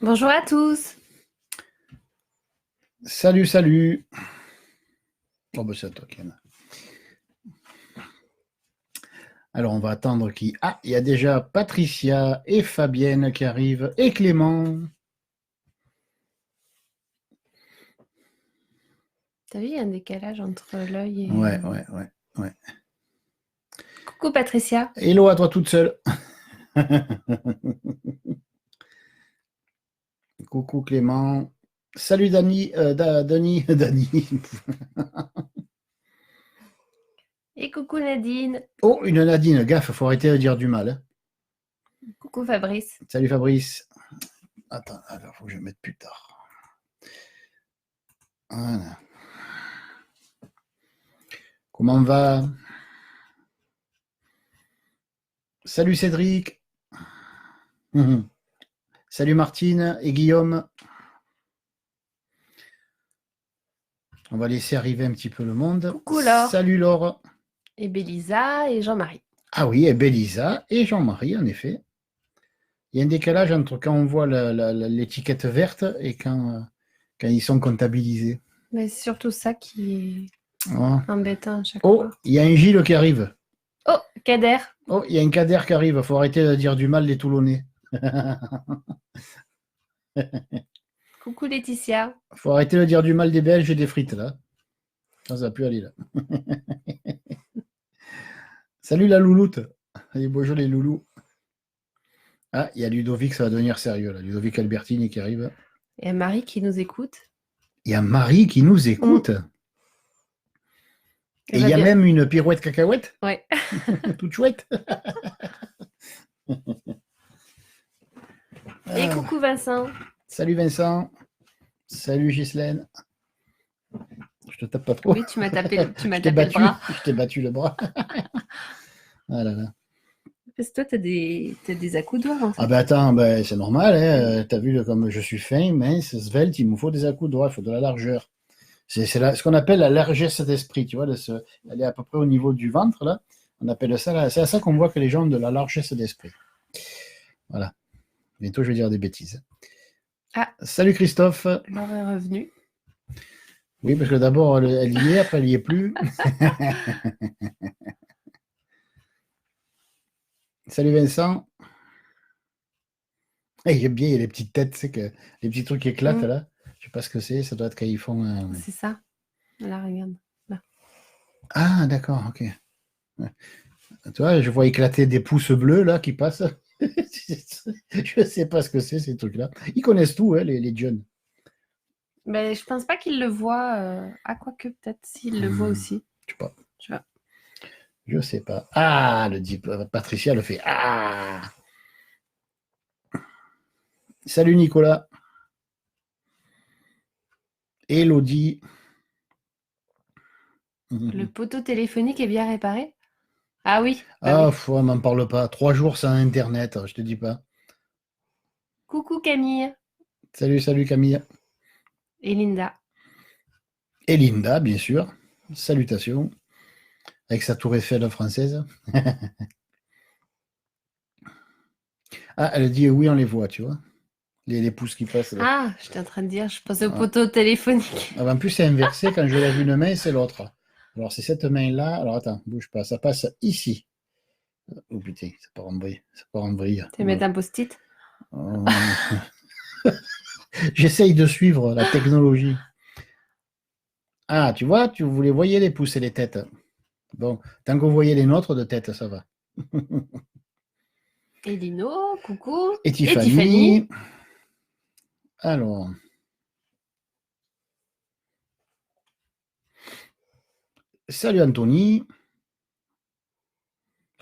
Bonjour à tous. Salut, salut. Oh, ben c'est à toi, Ken. Alors, on va attendre qui? Ah, il y a déjà Patricia et Fabienne qui arrivent et Clément. T'as vu, il y a un décalage entre l'œil et... Ouais. Coucou Patricia. Hello à toi toute seule. Coucou Clément. Salut Dani, Dani. Et coucou Nadine. Oh, une Nadine, gaffe, faut arrêter de dire du mal. Hein. Coucou Fabrice. Salut Fabrice. Attends, alors faut que je mette plus tard. Voilà. Comment va? Salut Cédric. Salut Martine et Guillaume. On va laisser arriver un petit peu le monde. Coucou Laure. Salut Laure. Et Bélisa et Jean-Marie. Ah oui, et Bélisa et Jean-Marie, en effet. Il y a un décalage entre quand on voit l'étiquette verte et quand ils sont comptabilisés. Mais c'est surtout ça qui est Oh. embêtant à chaque Oh, fois. il y a un Gilles qui arrive. Oh, Kader. Oh, il y a un Kader qui arrive. Il faut arrêter de dire du mal des Toulonnais. Coucou Laetitia. Il faut arrêter de dire du mal des Belges et des frites, là. Ça va plus aller, là. Salut la louloute. Allez, bonjour les loulous. Ah, il y a Ludovic, ça va devenir sérieux, là. Ludovic Albertini qui arrive. Et Marie qui nous écoute. Il y a Marie qui nous écoute. Et il y a même une pirouette cacahuète. Ouais. Toute chouette. Et coucou Vincent. Salut Vincent. Salut Ghislaine. Je te tape pas trop. Oui, tu m'as tapé le bras. Je t'ai battu le bras. Ah là là. Parce que toi, t'as des accoudoirs en fait. Ah ben attends, c'est normal. Hein. T'as vu comme je suis fin, mince, svelte, il me faut des accoudoirs, il faut de la largeur. C'est ce qu'on appelle la largesse d'esprit, tu vois. Elle est à peu près au niveau du ventre, là. On appelle ça, c'est à ça qu'on voit que les gens ont de la largesse d'esprit. Voilà. Bientôt, je vais dire des bêtises. Ah. Salut Christophe. Laure est revenue. Oui, parce que d'abord, elle y est, après, elle n'y est plus. Salut Vincent. Hey, j'aime bien, il y a les petites têtes, c'est que les petits trucs qui éclatent, là. Je sais pas ce que c'est, ça doit être quand ils font... C'est ça. Là, regarde. Là. Ah, d'accord, ok. Ouais. Tu vois, je vois éclater des pouces bleus, là, qui passent. Je ne sais pas ce que c'est, ces trucs-là. Ils connaissent tout, hein, les jeunes. Mais je pense pas qu'ils le voient. Ah, quoique, peut-être s'ils le voient aussi. Je sais pas. Tu vois. Je sais pas. Ah, Patricia le fait. Ah. Salut Nicolas. Elodie. Le poteau téléphonique est bien réparé? Ah oui. Ah, oui. m'en parle pas. 3 jours sans Internet, je te dis pas. Coucou Camille. Salut Camille. Et Linda. Et Linda, bien sûr. Salutations. Avec sa tour Eiffel française. Ah, elle dit oui, on les voit, tu vois. Les pouces qui passent. Là. Ah, j'étais en train de dire, je pensais au poteau téléphonique. Ah, en plus, c'est inversé. Quand je lève une main, c'est l'autre. Alors, c'est cette main-là. Alors, attends, bouge pas. Ça passe ici. Oh putain, ça part en vrille. Ça part en vrille. Tu veux mettre un post-it? J'essaye de suivre la technologie. Ah, tu vois, vous les voyez les pouces et les têtes. Bon, tant que vous voyez les nôtres de tête, ça va. Et Lino, coucou. Et Tiffany. Alors. Salut Anthony.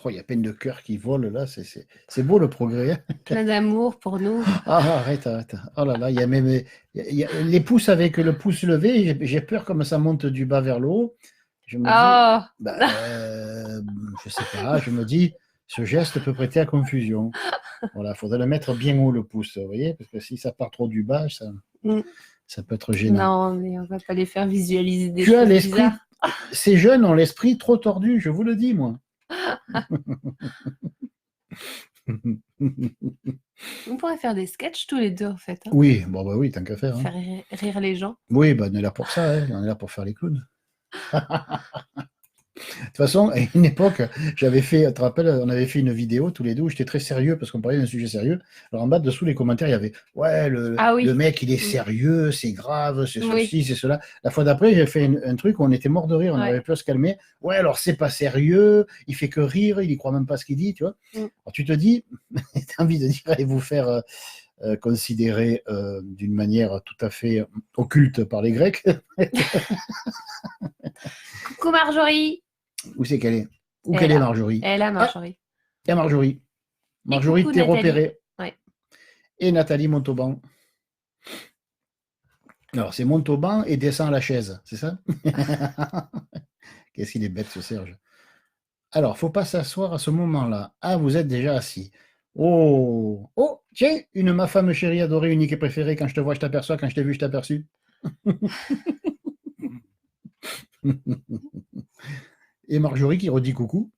Oh, il y a peine de cœur qui vole là, c'est beau le progrès. Hein. Plein d'amour pour nous. Ah, arrête. Oh là là, il y a même les pouces avec le pouce levé, j'ai peur comme ça monte du bas vers le haut. Je me dis, je sais pas, je me dis, ce geste peut prêter à confusion. Voilà, il faudrait le mettre bien haut le pouce, vous voyez, parce que si ça part trop du bas, ça peut être gênant. Non, mais on va pas les faire visualiser des choses l'esprit bizarres. Ces jeunes ont l'esprit trop tordu, je vous le dis, moi. On pourrait faire des sketchs tous les deux, en fait. Hein. Oui, bon, bah oui, tant qu'à faire. Faire rire les gens. Oui, bah, on est là pour ça, hein. On est là pour faire les clowns. De toute façon, à une époque, j'avais fait, tu te rappelles, on avait fait une vidéo tous les deux où j'étais très sérieux parce qu'on parlait d'un sujet sérieux. Alors en bas, dessous les commentaires, il y avait ouais, le mec, il est sérieux, c'est grave, c'est ceci, c'est cela. La fois d'après, j'ai fait un truc où on était mort de rire, on n'avait plus à se calmer. Ouais, alors c'est pas sérieux, il fait que rire, il y croit même pas ce qu'il dit, tu vois. Alors tu te dis, t'as envie de dire, allez vous faire considérer d'une manière tout à fait occulte par les Grecs. Coucou Marjorie. Où c'est qu'elle est? Où qu'elle est, Marjorie? Elle est là, Marjorie. Il y a Marjorie. Marjorie, t'es repérée. Ouais. Et Nathalie Montauban. Alors, c'est Montauban et descend à la chaise, c'est ça? Qu'est-ce qu'il est bête, ce Serge. Alors, faut pas s'asseoir à ce moment-là. Ah, vous êtes déjà assis. Oh, oh, tiens, une ma femme chérie, adorée, unique et préférée. Quand je te vois, je t'aperçois. Quand je t'ai vu, je t'aperçus. Et Marjorie qui redit coucou.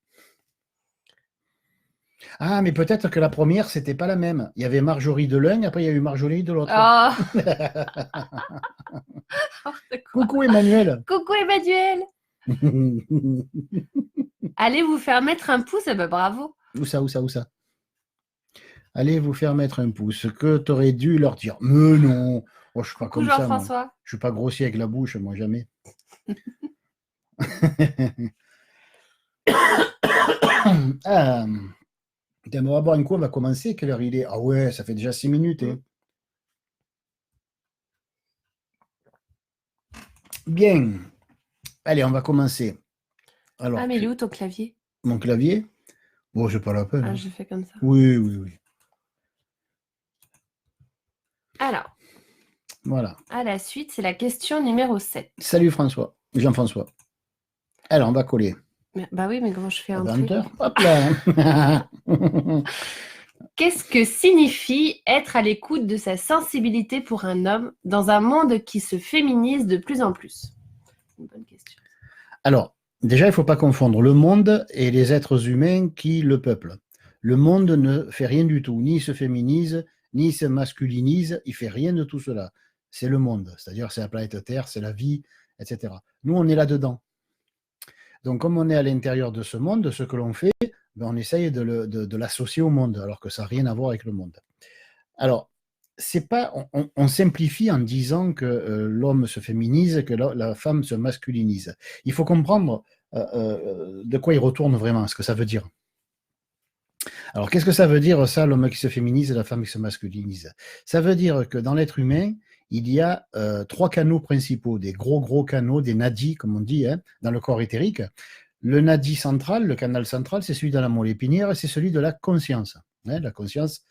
Ah, mais peut-être que la première, c'était pas la même. Il y avait Marjorie de l'un, après il y a eu Marjorie de l'autre. Oh. Coucou Emmanuel. Coucou Emmanuel. Allez vous faire mettre un pouce, bah bravo. Où ça? Allez vous faire mettre un pouce. Que t'aurais dû leur dire. Mais non. Oh, je suis pas comme ça. Jean-François. Je suis pas grossier avec la bouche, moi jamais. On va boire un coup, on va commencer. Quelle heure il est? Ah ouais, ça fait déjà 6 minutes. Hein. Bien. Allez, on va commencer. Alors, mais il est où ton clavier? Mon clavier? Bon, j'ai pas la peine. Ah, je fais comme ça. Oui. Alors. Voilà. À la suite, c'est la question numéro 7. Salut François. Jean-François. Alors, on va coller. Bah oui, mais comment je fais un 20 truc? heures. Hop là. Qu'est-ce que signifie être à l'écoute de sa sensibilité pour un homme dans un monde qui se féminise de plus en plus? Une bonne question. Alors, déjà, il ne faut pas confondre le monde et les êtres humains qui le peuplent. Le monde ne fait rien du tout, ni se féminise, ni se masculinise, il ne fait rien de tout cela. C'est le monde, c'est-à-dire c'est la planète Terre, c'est la vie, etc. Nous, on est là-dedans. Donc, comme on est à l'intérieur de ce monde, ce que l'on fait, ben, on essaye de l'associer au monde, alors que ça n'a rien à voir avec le monde. Alors, c'est pas, on simplifie en disant que l'homme se féminise, que la femme se masculinise. Il faut comprendre de quoi il retourne vraiment, ce que ça veut dire. Alors, qu'est-ce que ça veut dire, ça, l'homme qui se féminise et la femme qui se masculinise? Ça veut dire que dans l'être humain, il y a 3 canaux principaux, des gros canaux, des nadis, comme on dit, hein, dans le corps éthérique. Le nadi central, le canal central, c'est celui de la moelle épinière et c'est celui de la conscience. Hein, la conscience,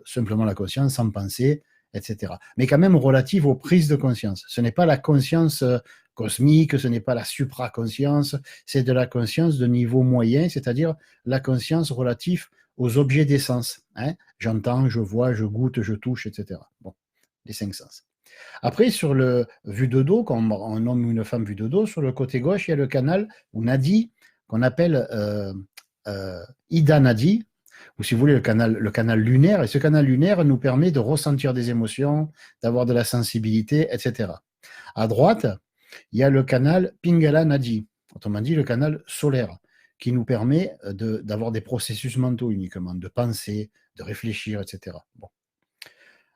simplement la conscience, sans penser, etc. Mais quand même relative aux prises de conscience. Ce n'est pas la conscience cosmique, ce n'est pas la supraconscience, c'est de la conscience de niveau moyen, c'est-à-dire la conscience relative aux objets des sens. Hein. J'entends, je vois, je goûte, je touche, etc. Bon, les 5 sens. Après, sur le vue de dos, quand un homme ou une femme vue de dos, sur le côté gauche, il y a le canal ou nadi qu'on appelle Ida Nadi, ou si vous voulez le canal lunaire. Et ce canal lunaire nous permet de ressentir des émotions, d'avoir de la sensibilité, etc. À droite, il y a le canal Pingala Nadi, autrement dit le canal solaire, qui nous permet d'avoir des processus mentaux uniquement, de penser, de réfléchir, etc. Bon.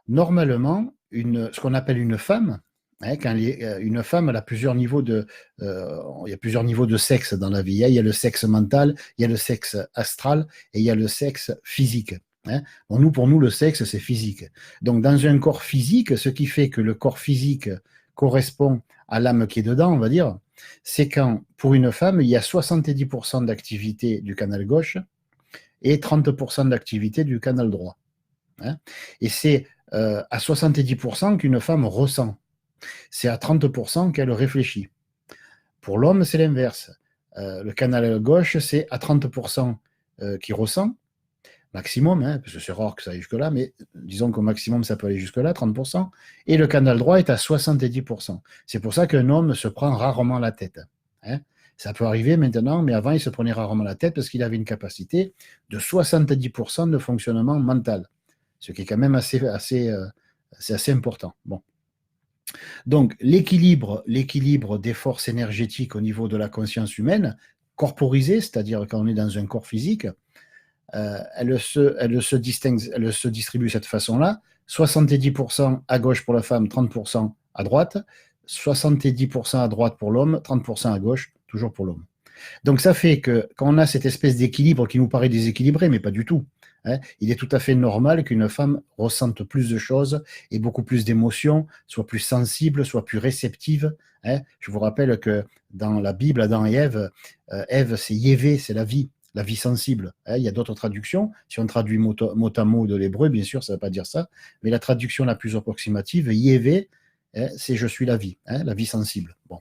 Normalement, ce qu'on appelle une femme, hein, une femme, elle a plusieurs niveaux il y a plusieurs niveaux de sexe dans la vie. Hein. Il y a le sexe mental, il y a le sexe astral et il y a le sexe physique. Hein. Bon, pour nous, le sexe, c'est physique. Donc, dans un corps physique, ce qui fait que le corps physique correspond à l'âme qui est dedans, on va dire, c'est quand, pour une femme, il y a 70% d'activité du canal gauche et 30% d'activité du canal droit. Hein. Et c'est à 70% qu'une femme ressent. C'est à 30% qu'elle réfléchit. Pour l'homme, c'est l'inverse. Le canal gauche, c'est à 30% qui ressent, maximum, hein, parce que c'est rare que ça aille jusque-là, mais disons qu'au maximum, ça peut aller jusque-là, 30%. Et le canal droit est à 70%. C'est pour ça qu'un homme se prend rarement la tête. Hein. Ça peut arriver maintenant, mais avant, il se prenait rarement la tête parce qu'il avait une capacité de 70% de fonctionnement mental, ce qui est quand même c'est assez important. Bon. Donc, l'équilibre des forces énergétiques au niveau de la conscience humaine, corporisée, c'est-à-dire quand on est dans un corps physique, elle se distribue de cette façon-là. 70% à gauche pour la femme, 30% à droite. 70% à droite pour l'homme, 30% à gauche, toujours pour l'homme. Donc ça fait que quand on a cette espèce d'équilibre qui nous paraît déséquilibré, mais pas du tout, hein, il est tout à fait normal qu'une femme ressente plus de choses et beaucoup plus d'émotions, soit plus sensible, soit plus réceptive. Hein. Je vous rappelle que dans la Bible, Adam et Ève, Ève c'est Yévé, c'est la vie sensible. Hein. Il y a d'autres traductions. Si on traduit mot à mot de l'hébreu, bien sûr, ça ne veut pas dire ça, mais la traduction la plus approximative, Yévé, hein, c'est je suis hein, la vie sensible. Bon.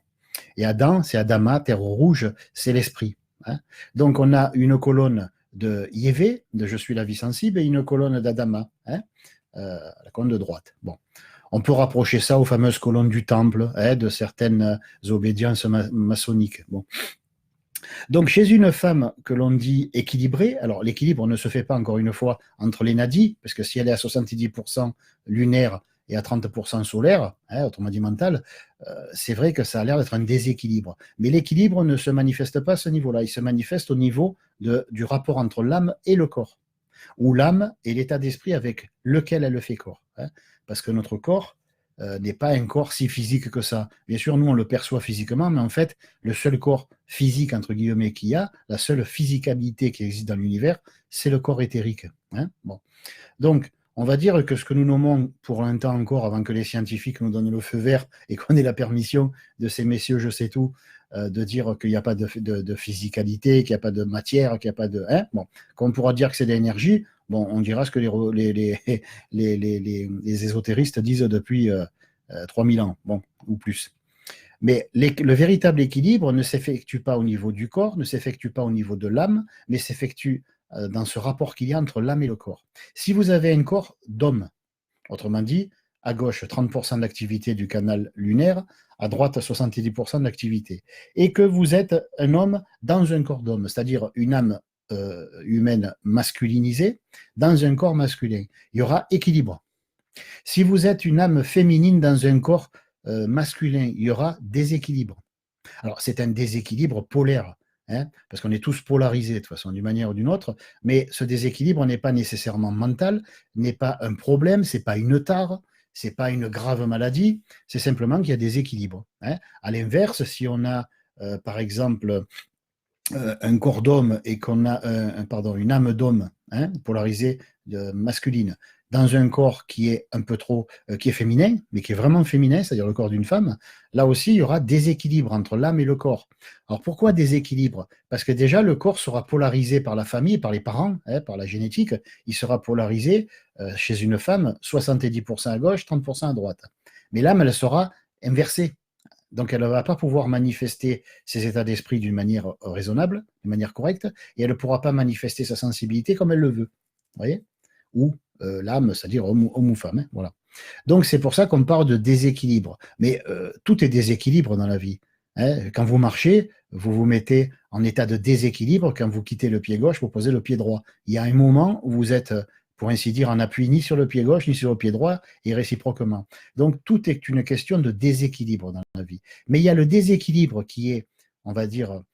Et Adam, c'est Adama, terre rouge, c'est l'esprit. Hein. Donc on a une colonne de Yévé, de je suis la vie sensible, et une colonne d'Adama, hein, la colonne de droite. Bon. On peut rapprocher ça aux fameuses colonnes du temple, hein, de certaines obédiences maçonniques. Bon. Donc chez une femme que l'on dit équilibrée, alors l'équilibre ne se fait pas encore une fois entre les nadis, parce que si elle est à 70% lunaire et à 30% solaire, hein, autrement dit mental, c'est vrai que ça a l'air d'être un déséquilibre. Mais l'équilibre ne se manifeste pas à ce niveau-là, il se manifeste au niveau du rapport entre l'âme et le corps, ou l'âme est l'état d'esprit avec lequel elle fait corps. Hein, parce que notre corps n'est pas un corps si physique que ça. Bien sûr, nous, on le perçoit physiquement, mais en fait, le seul corps physique, entre guillemets, qu'il y a, la seule physicalité qui existe dans l'univers, c'est le corps éthérique. Hein, bon. Donc, on va dire que ce que nous nommons pour un temps encore, avant que les scientifiques nous donnent le feu vert et qu'on ait la permission de ces messieurs, je sais tout, de dire qu'il n'y a pas de physicalité, qu'il n'y a pas de matière, qu'il n'y a pas de... Hein, bon, qu'on pourra dire que c'est de l'énergie, bon, on dira ce que les ésotéristes disent depuis 3000 ans, bon, ou plus. Mais le véritable équilibre ne s'effectue pas au niveau du corps, ne s'effectue pas au niveau de l'âme, mais s'effectue dans ce rapport qu'il y a entre l'âme et le corps. Si vous avez un corps d'homme, autrement dit, à gauche 30% d'activité du canal lunaire, à droite 70% d'activité, et que vous êtes un homme dans un corps d'homme, c'est-à-dire une âme humaine masculinisée dans un corps masculin, il y aura équilibre. Si vous êtes une âme féminine dans un corps masculin, il y aura déséquilibre. Alors c'est un déséquilibre polaire, hein, parce qu'on est tous polarisés de toute façon, d'une manière ou d'une autre, mais ce déséquilibre n'est pas nécessairement mental, n'est pas un problème, c'est pas une tare, c'est pas une grave maladie, c'est simplement qu'il y a des équilibres. Hein. À l'inverse, si on a par exemple un corps d'homme et qu'on a une âme d'homme, hein, polarisée masculine, dans un corps qui est un peu trop, qui est féminin, mais qui est vraiment féminin, c'est-à-dire le corps d'une femme, là aussi, il y aura déséquilibre entre l'âme et le corps. Alors pourquoi déséquilibre? Parce que déjà, le corps sera polarisé par la famille, par les parents, hein, par la génétique, il sera polarisé chez une femme, 70% à gauche, 30% à droite. Mais l'âme, elle sera inversée. Donc, elle ne va pas pouvoir manifester ses états d'esprit d'une manière raisonnable, d'une manière correcte, et elle ne pourra pas manifester sa sensibilité comme elle le veut. Vous voyez? Ou l'âme, c'est-à-dire homme ou femme. Hein, voilà. Donc, c'est pour ça qu'on parle de déséquilibre. Mais tout est déséquilibre dans la vie. Hein. Quand vous marchez, vous vous mettez en état de déséquilibre. Quand vous quittez le pied gauche, vous posez le pied droit. Il y a un moment où vous êtes, pour ainsi dire, en appui ni sur le pied gauche ni sur le pied droit, et réciproquement. Donc, tout est une question de déséquilibre dans la vie. Mais il y a le déséquilibre qui est, on va dire,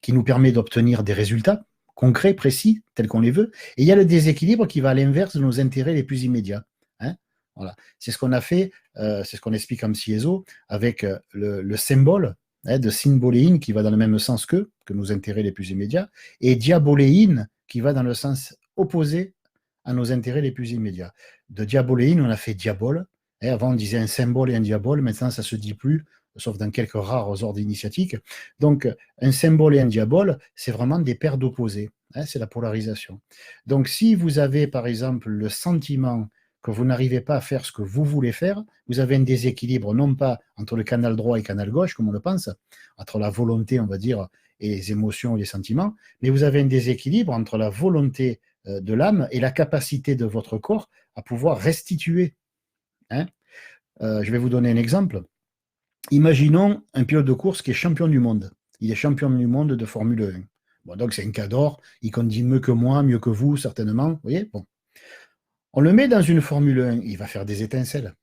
qui nous permet d'obtenir des résultats concrets, précis, tels qu'on les veut. Et il y a le déséquilibre qui va à l'inverse de nos intérêts les plus immédiats. Hein, voilà. C'est ce qu'on a fait, c'est ce qu'on explique en Sieso, avec le symbole hein, de symboléine qui va dans le même sens que nos intérêts les plus immédiats, et diaboléine qui va dans le sens opposé à nos intérêts les plus immédiats. De diaboléine, on a fait diabole. Hein, avant, on disait un symbole et un diabole. Maintenant, ça ne se dit plus, sauf dans quelques rares ordres initiatiques. Donc, un symbole et un diabole, c'est vraiment des paires d'opposés. Hein, c'est la polarisation. Donc, si vous avez, par exemple, le sentiment que vous n'arrivez pas à faire ce que vous voulez faire, vous avez un déséquilibre, non pas entre le canal droit et le canal gauche, comme on le pense, entre la volonté, on va dire, et les émotions et les sentiments, mais vous avez un déséquilibre entre la volonté de l'âme et la capacité de votre corps à pouvoir restituer. Hein. Je vais vous donner un exemple. Imaginons un pilote de course qui est champion du monde. Il est champion du monde de Formule 1. Bon, donc c'est un cador, il conduit mieux que moi, mieux que vous, certainement. Vous voyez, bon. On le met dans une Formule 1, il va faire des étincelles.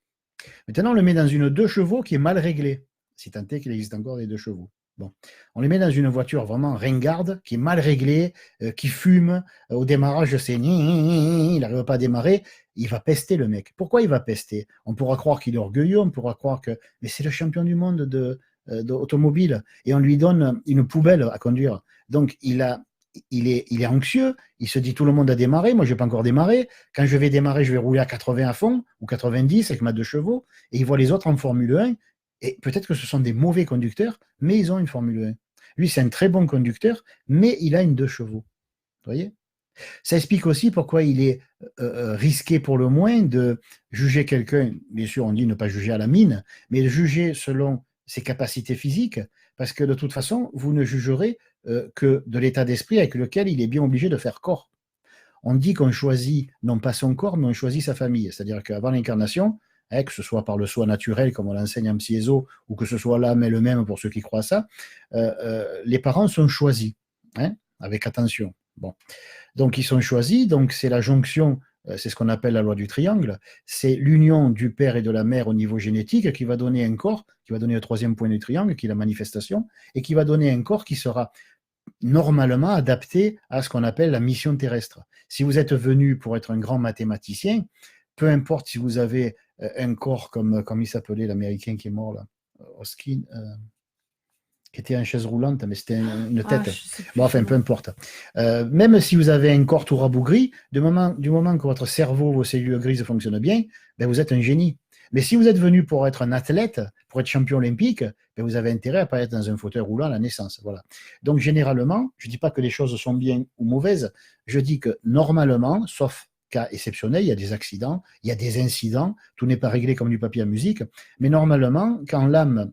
Maintenant, on le met dans une 2 chevaux qui est mal réglée, si tant est qu'il existe encore des 2 chevaux. Bon. On les met dans une voiture vraiment ringarde, qui est mal réglée, qui fume. Au démarrage, c'est il n'arrive pas à démarrer. Il va pester le mec. Pourquoi il va pester? On pourra croire qu'il est orgueilleux, on pourra croire que mais c'est le champion du monde d'automobile et on lui donne une poubelle à conduire. Donc il est anxieux, il se dit tout le monde a démarré, moi je n'ai pas encore démarré. Quand je vais démarrer, je vais rouler à 80 à fond ou 90 avec ma 2 chevaux et il voit les autres en Formule 1. Et peut-être que ce sont des mauvais conducteurs, mais ils ont une Formule 1. Lui, c'est un très bon conducteur, mais il a une 2 chevaux. Vous voyez? Ça explique aussi pourquoi il est risqué pour le moins de juger quelqu'un. Bien sûr, on dit ne pas juger à la mine, mais de juger selon ses capacités physiques, parce que de toute façon, vous ne jugerez que de l'état d'esprit avec lequel il est bien obligé de faire corps. On dit qu'on choisit non pas son corps, mais on choisit sa famille. C'est-à-dire qu'avant l'incarnation, que ce soit par le soi naturel, comme on l'enseigne en Psyéso, ou que ce soit l'âme elle-même pour ceux qui croient à ça, les parents sont choisis, avec attention. Bon. Donc, ils sont choisis, donc c'est la jonction, c'est ce qu'on appelle la loi du triangle, c'est l'union du père et de la mère au niveau génétique qui va donner un corps, qui va donner le 3e point du triangle, qui est la manifestation, et qui va donner un corps qui sera normalement adapté à ce qu'on appelle la mission terrestre. Si vous êtes venu pour être un grand mathématicien, peu importe si vous avez un corps comme il s'appelait l'Américain qui est mort là, Hoskin, qui était en chaise roulante, mais c'était une tête. Bon, enfin, peu importe. Même si vous avez un corps tout rabougri, du moment que votre cerveau, vos cellules grises fonctionnent bien, ben vous êtes un génie. Mais si vous êtes venu pour être un athlète, pour être champion olympique, ben vous avez intérêt à ne pas être dans un fauteuil roulant à la naissance. Voilà. Donc, généralement, je ne dis pas que les choses sont bien ou mauvaises, je dis que normalement, sauf cas exceptionnel, il y a des accidents, il y a des incidents, tout n'est pas réglé comme du papier à musique, mais normalement, quand l'âme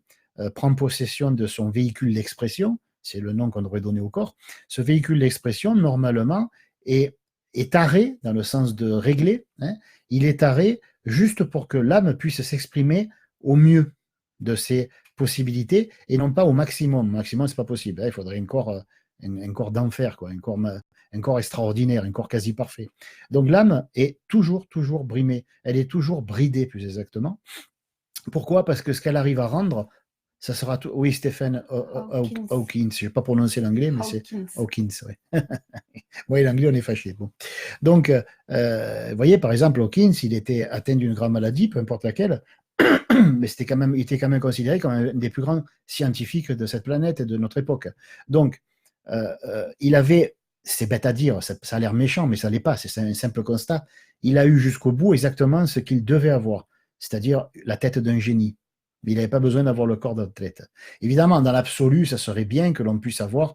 prend possession de son véhicule d'expression, c'est le nom qu'on devrait donner au corps, ce véhicule d'expression, normalement, est taré, dans le sens de régler, il est taré juste pour que l'âme puisse s'exprimer au mieux de ses possibilités et non pas au maximum. Au maximum, c'est pas possible. Il faudrait un corps d'enfer, quoi, un corps extraordinaire, un corps quasi parfait. Donc l'âme est toujours brimée. Elle est toujours bridée, plus exactement. Pourquoi? Parce que ce qu'elle arrive à rendre, ça sera tout. Oui, Stephen Hawkins. Je n'ai pas prononcé l'anglais, mais c'est Hawkins. Oui, oui, l'anglais, on est fâché. Bon. Donc, vous voyez, par exemple, Hawkins, il était atteint d'une grande maladie, peu importe laquelle, mais il était quand même considéré comme un des plus grands scientifiques de cette planète et de notre époque. Donc, il avait, c'est bête à dire, ça a l'air méchant, mais ça ne l'est pas, c'est un simple constat. Il a eu jusqu'au bout exactement ce qu'il devait avoir, c'est-à-dire la tête d'un génie. Il n'avait pas besoin d'avoir le corps d'athlète. Évidemment, dans l'absolu, ça serait bien que l'on puisse avoir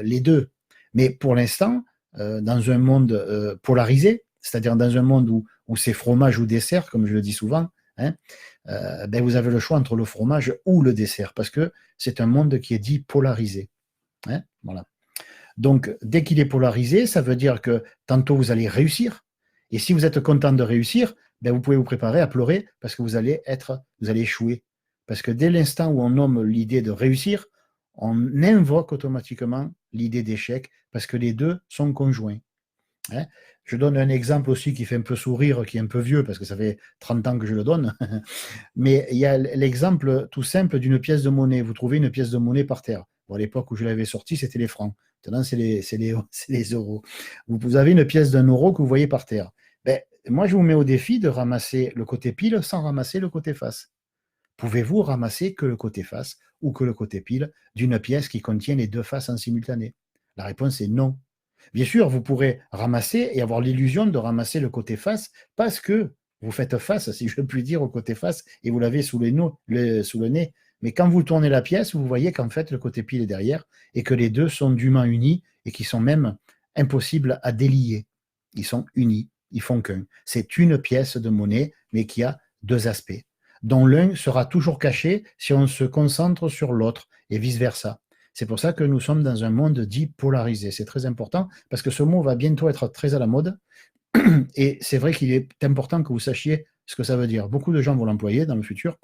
les deux. Mais pour l'instant, dans un monde polarisé, c'est-à-dire dans un monde où c'est fromage ou dessert, comme je le dis souvent, ben vous avez le choix entre le fromage ou le dessert, parce que c'est un monde qui est dit polarisé. Voilà. Donc, dès qu'il est polarisé, ça veut dire que tantôt vous allez réussir, et si vous êtes content de réussir, ben vous pouvez vous préparer à pleurer parce que vous allez échouer. Parce que dès l'instant où on nomme l'idée de réussir, on invoque automatiquement l'idée d'échec parce que les deux sont conjoints. Je donne un exemple aussi qui fait un peu sourire, qui est un peu vieux parce que ça fait 30 ans que je le donne. Mais il y a l'exemple tout simple d'une pièce de monnaie. Vous trouvez une pièce de monnaie par terre. Bon, à l'époque où je l'avais sortie, c'était les francs. Maintenant, c'est les euros. Vous avez une pièce d'1 euro que vous voyez par terre. Ben, moi, je vous mets au défi de ramasser le côté pile sans ramasser le côté face. Pouvez-vous ramasser que le côté face ou que le côté pile d'une pièce qui contient les deux faces en simultané? La réponse est non. Bien sûr, vous pourrez ramasser et avoir l'illusion de ramasser le côté face parce que vous faites face, si je puis dire, au côté face et vous l'avez sous le nez. Mais quand vous tournez la pièce, vous voyez qu'en fait, le côté pile est derrière et que les deux sont dûment unis et qui sont même impossibles à délier. Ils sont unis. Ils font qu'un. C'est une pièce de monnaie, mais qui a deux aspects, dont l'un sera toujours caché si on se concentre sur l'autre, et vice-versa. C'est pour ça que nous sommes dans un monde dit polarisé. C'est très important, parce que ce mot va bientôt être très à la mode, et c'est vrai qu'il est important que vous sachiez ce que ça veut dire. Beaucoup de gens vont l'employer dans le futur.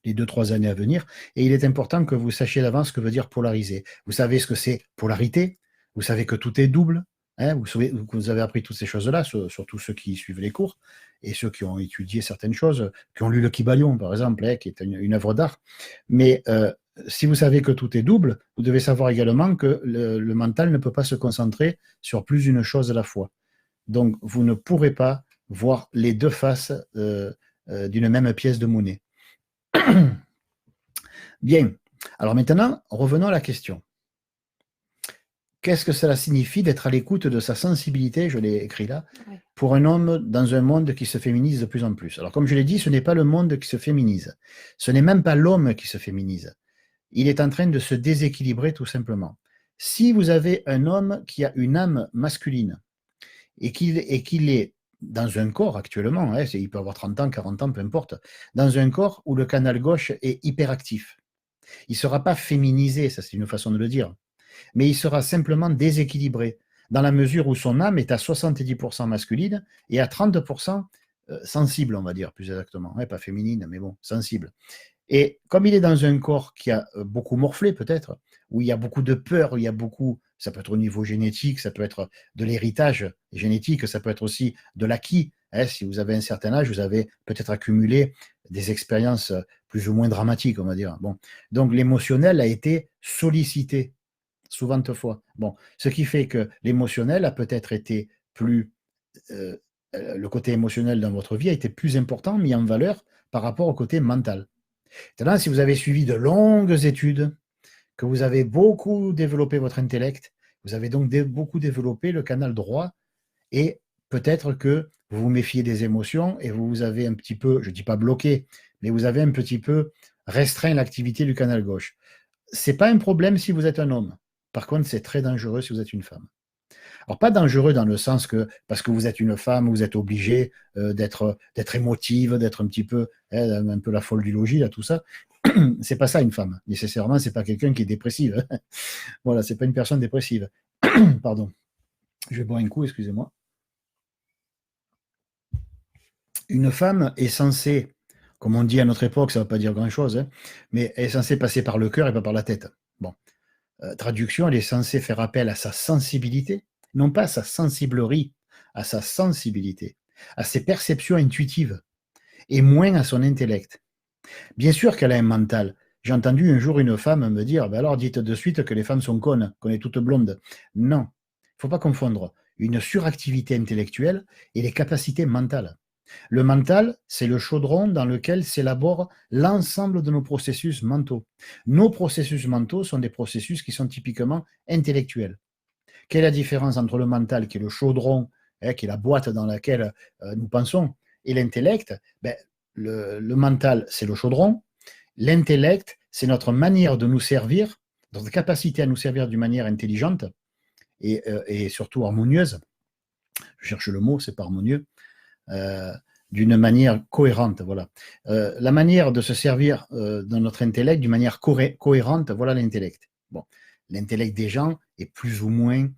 les 2-3 années à venir. Et il est important que vous sachiez d'avance ce que veut dire polariser. Vous savez ce que c'est polarité, vous savez que tout est double, hein, vous avez appris toutes ces choses-là, surtout ceux qui suivent les cours et ceux qui ont étudié certaines choses, qui ont lu le Kybalion, par exemple, hein, qui est une œuvre d'art. Mais si vous savez que tout est double, vous devez savoir également que le mental ne peut pas se concentrer sur plus d'une chose à la fois. Donc, vous ne pourrez pas voir les deux faces d'une même pièce de monnaie. Bien. Alors maintenant, revenons à la question. Qu'est-ce que cela signifie d'être à l'écoute de sa sensibilité, je l'ai écrit là, pour un homme dans un monde qui se féminise de plus en plus? Alors, comme je l'ai dit, ce n'est pas le monde qui se féminise. Ce n'est même pas l'homme qui se féminise. Il est en train de se déséquilibrer tout simplement. Si vous avez un homme qui a une âme masculine et qu'il est dans un corps actuellement, hein, il peut avoir 30 ans, 40 ans, peu importe, dans un corps où le canal gauche est hyperactif. Il ne sera pas féminisé, ça c'est une façon de le dire, mais il sera simplement déséquilibré, dans la mesure où son âme est à 70% masculine et à 30% sensible, on va dire, plus exactement. Pas féminine, mais bon, sensible. Et comme il est dans un corps qui a beaucoup morflé peut-être, où il y a beaucoup de peur, où il y a beaucoup, ça peut être au niveau génétique, ça peut être de l'héritage génétique, ça peut être aussi de l'acquis. Si vous avez un certain âge, vous avez peut-être accumulé des expériences plus ou moins dramatiques, on va dire. Bon. Donc l'émotionnel a été sollicité, souvent fois. Bon. Ce qui fait que l'émotionnel a peut-être été plus... le côté émotionnel dans votre vie a été plus important, mis en valeur par rapport au côté mental. Maintenant, si vous avez suivi de longues études, que vous avez beaucoup développé votre intellect, vous avez donc beaucoup développé le canal droit, et peut-être que vous vous méfiez des émotions et vous avez un petit peu, je ne dis pas bloqué, mais vous avez un petit peu restreint l'activité du canal gauche. Ce n'est pas un problème si vous êtes un homme. Par contre, c'est très dangereux si vous êtes une femme. Alors, pas dangereux dans le sens que, parce que vous êtes une femme, vous êtes obligé d'être émotive, d'être un petit peu, un peu la folle du logis, là, tout ça. C'est pas ça une femme. Nécessairement, c'est pas quelqu'un qui est dépressive. Voilà, c'est pas une personne dépressive. Pardon. Je vais boire un coup, excusez-moi. Une femme est censée, comme on dit à notre époque, ça ne veut pas dire grand-chose, hein, mais elle est censée passer par le cœur et pas par la tête. Bon. Traduction, elle est censée faire appel à sa sensibilité, non pas à sa sensiblerie, à sa sensibilité, à ses perceptions intuitives, et moins à son intellect. Bien sûr qu'elle a un mental. J'ai entendu un jour une femme me dire, ben alors dites de suite que les femmes sont connes, qu'on est toutes blondes. Non, il ne faut pas confondre une suractivité intellectuelle et les capacités mentales. Le mental, c'est le chaudron dans lequel s'élabore l'ensemble de nos processus mentaux. Nos processus mentaux sont des processus qui sont typiquement intellectuels. Quelle est la différence entre le mental, qui est le chaudron, qui est la boîte dans laquelle nous pensons, et l'intellect? Le mental, c'est le chaudron. L'intellect, c'est notre manière de nous servir, notre capacité à nous servir d'une manière intelligente et surtout harmonieuse. Je cherche le mot, c'est pas harmonieux. D'une manière cohérente, voilà. La manière de se servir dans notre intellect d'une manière cohérente, voilà l'intellect. Bon, l'intellect des gens est plus ou moins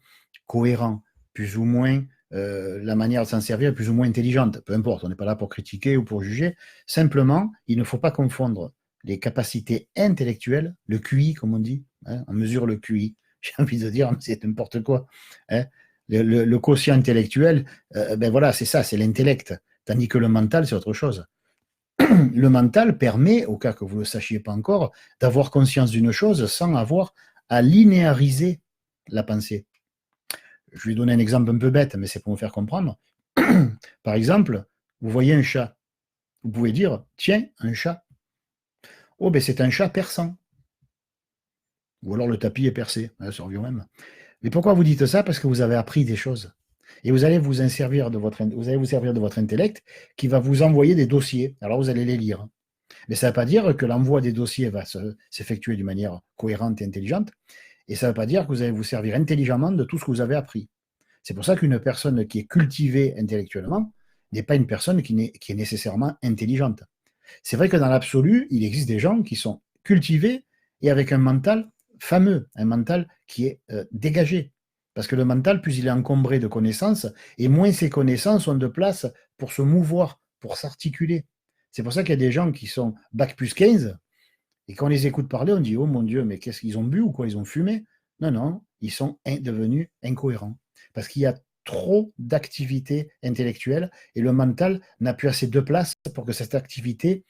cohérent, plus ou moins la manière de s'en servir est plus ou moins intelligente. Peu importe, on n'est pas là pour critiquer ou pour juger. Simplement, il ne faut pas confondre les capacités intellectuelles, le QI, comme on dit, hein, on mesure le QI. J'ai envie de dire, c'est n'importe quoi. Hein. Le quotient intellectuel, voilà, c'est ça, c'est l'intellect. Tandis que le mental, c'est autre chose. Le mental permet, au cas que vous ne le sachiez pas encore, d'avoir conscience d'une chose sans avoir à linéariser la pensée. Je vais donner un exemple un peu bête, mais c'est pour vous faire comprendre. Par exemple, vous voyez un chat. Vous pouvez dire, tiens, un chat. Oh, c'est un chat perçant. Ou alors le tapis est percé, ça revient même. Mais pourquoi vous dites ça? Parce que vous avez appris des choses. Et vous allez vous servir de votre intellect qui va vous envoyer des dossiers. Alors vous allez les lire. Mais ça ne veut pas dire que l'envoi des dossiers va s'effectuer d'une manière cohérente et intelligente. Et ça ne veut pas dire que vous allez vous servir intelligemment de tout ce que vous avez appris. C'est pour ça qu'une personne qui est cultivée intellectuellement n'est pas une personne qui est nécessairement intelligente. C'est vrai que dans l'absolu, il existe des gens qui sont cultivés et avec un mental fameux, un mental qui est dégagé. Parce que le mental, plus il est encombré de connaissances, et moins ces connaissances ont de place pour se mouvoir, pour s'articuler. C'est pour ça qu'il y a des gens qui sont bac plus 15, et quand on les écoute parler, on dit, oh mon Dieu, mais qu'est-ce qu'ils ont bu ou quoi? Ils ont fumé? Non, non, ils sont devenus incohérents. Parce qu'il y a trop d'activité intellectuelle et le mental n'a plus assez de place pour que cette activité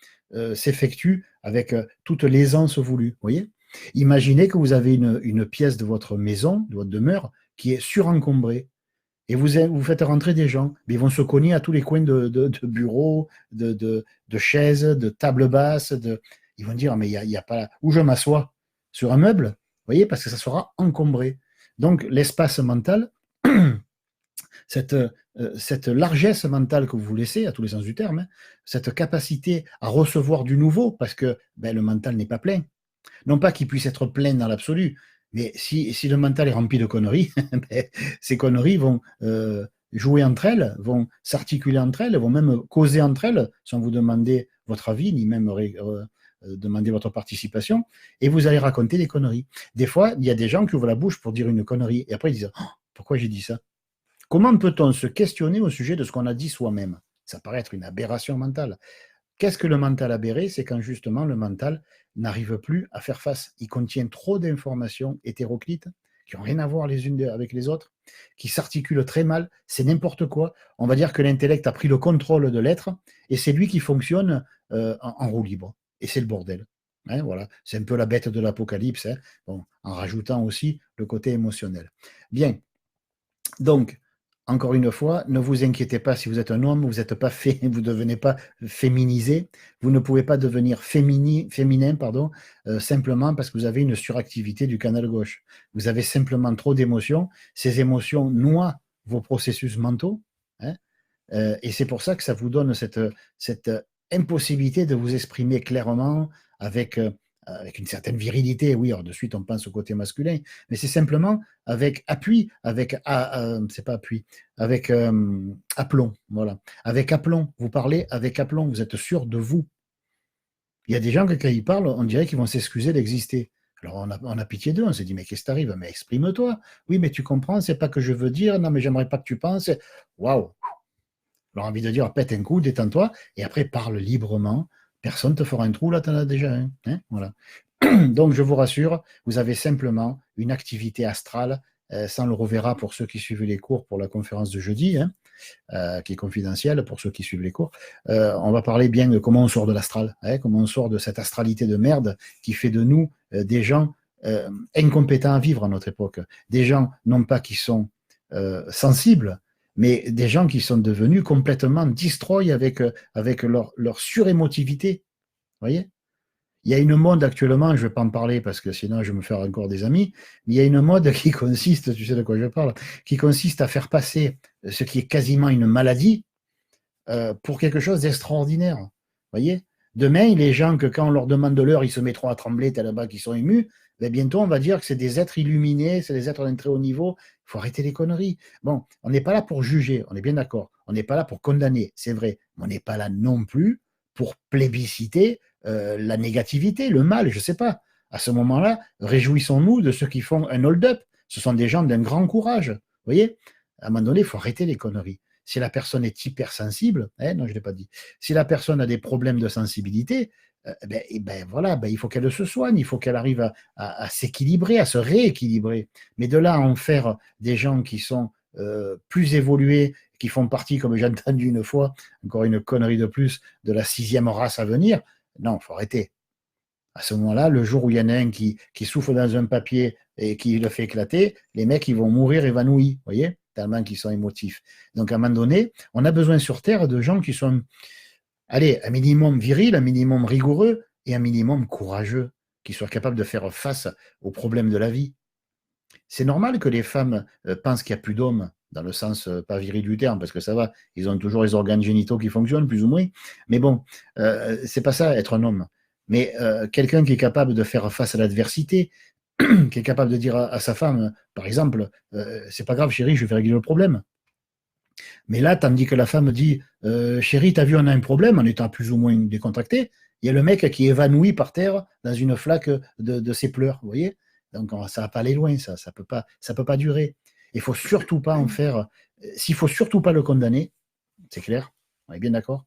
s'effectue avec toute l'aisance voulue. Vous voyez? Imaginez que vous avez une pièce de votre maison, de votre demeure, qui est surencombrée. Et vous faites rentrer des gens, mais ils vont se cogner à tous les coins de bureaux, de chaises, de tables basses. Ils vont dire, mais il y a pas où je m'assois? Sur un meuble? Vous voyez, parce que ça sera encombré. Donc, l'espace mental, cette largesse mentale que vous vous laissez, à tous les sens du terme, hein, cette capacité à recevoir du nouveau, parce que le mental n'est pas plein. Non pas qu'il puisse être plein dans l'absolu, mais si le mental est rempli de conneries, ces conneries vont jouer entre elles, vont s'articuler entre elles, vont même causer entre elles, sans vous demander votre avis, ni même demander votre participation, et vous allez raconter des conneries. Des fois, il y a des gens qui ouvrent la bouche pour dire une connerie, et après ils disent pourquoi j'ai dit ça? Comment peut-on se questionner au sujet de ce qu'on a dit soi-même? Ça paraît être une aberration mentale. Qu'est-ce que le mental aberré? C'est quand justement le mental n'arrive plus à faire face. Il contient trop d'informations hétéroclites qui n'ont rien à voir les unes avec les autres, qui s'articulent très mal, c'est n'importe quoi. On va dire que l'intellect a pris le contrôle de l'être et c'est lui qui fonctionne en roue libre. Et c'est le bordel. Hein, voilà. C'est un peu la bête de l'apocalypse, hein. Bon, en rajoutant aussi le côté émotionnel. Bien, donc, encore une fois, ne vous inquiétez pas si vous êtes un homme, vous ne devenez pas féminisé, vous ne pouvez pas devenir féminin, simplement parce que vous avez une suractivité du canal gauche. Vous avez simplement trop d'émotions, ces émotions noient vos processus mentaux, hein, et c'est pour ça que ça vous donne cette impossibilité de vous exprimer clairement avec une certaine virilité. Oui, alors de suite on pense au côté masculin, mais c'est simplement avec appui, c'est pas appui, avec aplomb, voilà. Avec aplomb, vous parlez avec aplomb, vous êtes sûr de vous. Il y a des gens que quand ils parlent, on dirait qu'ils vont s'excuser d'exister. Alors on a pitié d'eux, on se dit mais qu'est-ce qui t'arrive? Mais exprime-toi. Oui, mais tu comprends, c'est pas que je veux dire, non mais j'aimerais pas que tu penses. Waouh! Alors envie de dire pète un coup, détends-toi, et après parle librement. Personne ne te fera un trou, là, tu en as déjà un. Hein, voilà. Donc, je vous rassure, vous avez simplement une activité astrale. Ça, on le reverra pour ceux qui suivent les cours pour la conférence de jeudi, hein, qui est confidentielle pour ceux qui suivent les cours. On va parler bien de comment on sort de l'astral, hein, comment on sort de cette astralité de merde qui fait de nous des gens incompétents à vivre à notre époque. Des gens, non pas qui sont sensibles, mais des gens qui sont devenus complètement destroy avec leur surémotivité. Vous voyez? Il y a une mode actuellement, je ne vais pas en parler parce que sinon je vais me faire encore des amis, mais il y a une mode qui consiste, tu sais de quoi je parle, qui consiste à faire passer ce qui est quasiment une maladie pour quelque chose d'extraordinaire. Vous voyez? Demain, les gens que quand on leur demande de l'heure, ils se mettront à trembler tellement qu'ils sont émus, ben bientôt on va dire que c'est des êtres illuminés, c'est des êtres d'un très haut niveau. Il faut arrêter les conneries. Bon, on n'est pas là pour juger, on est bien d'accord. On n'est pas là pour condamner, c'est vrai. Mais on n'est pas là non plus pour plébisciter la négativité, le mal, je ne sais pas. À ce moment-là, réjouissons-nous de ceux qui font un hold-up. Ce sont des gens d'un grand courage. Vous voyez? À un moment donné, il faut arrêter les conneries. Si la personne est hypersensible, non, je ne l'ai pas dit. Si la personne a des problèmes de sensibilité, voilà, il faut qu'elle se soigne, il faut qu'elle arrive à s'équilibrer, à se rééquilibrer. Mais de là à en faire des gens qui sont plus évolués, qui font partie, comme j'ai entendu une fois, encore une connerie de plus, de la 6e race à venir, non, il faut arrêter. À ce moment-là, le jour où il y en a un qui souffle dans un papier et qui le fait éclater, les mecs, ils vont mourir évanouis, vous voyez, tellement qu'ils sont émotifs. Donc, à un moment donné, on a besoin sur Terre de gens qui sont, allez, un minimum viril, un minimum rigoureux et un minimum courageux, qui soient capables de faire face aux problèmes de la vie. C'est normal que les femmes pensent qu'il n'y a plus d'hommes, dans le sens pas viril du terme, parce que ça va, ils ont toujours les organes génitaux qui fonctionnent, plus ou moins. Mais bon, c'est pas ça, être un homme. Mais quelqu'un qui est capable de faire face à l'adversité, qui est capable de dire à sa femme, par exemple, c'est pas grave, chérie, je vais régler le problème. Mais là, tandis que la femme dit, chérie, t'as vu, on a un problème, en étant plus ou moins décontracté, il y a le mec qui est évanoui par terre dans une flaque de ses pleurs, vous voyez? Donc ça ne va pas aller loin, ça peut pas durer. Il ne faut surtout pas en faire, s'il ne faut surtout pas le condamner, c'est clair, on est bien d'accord.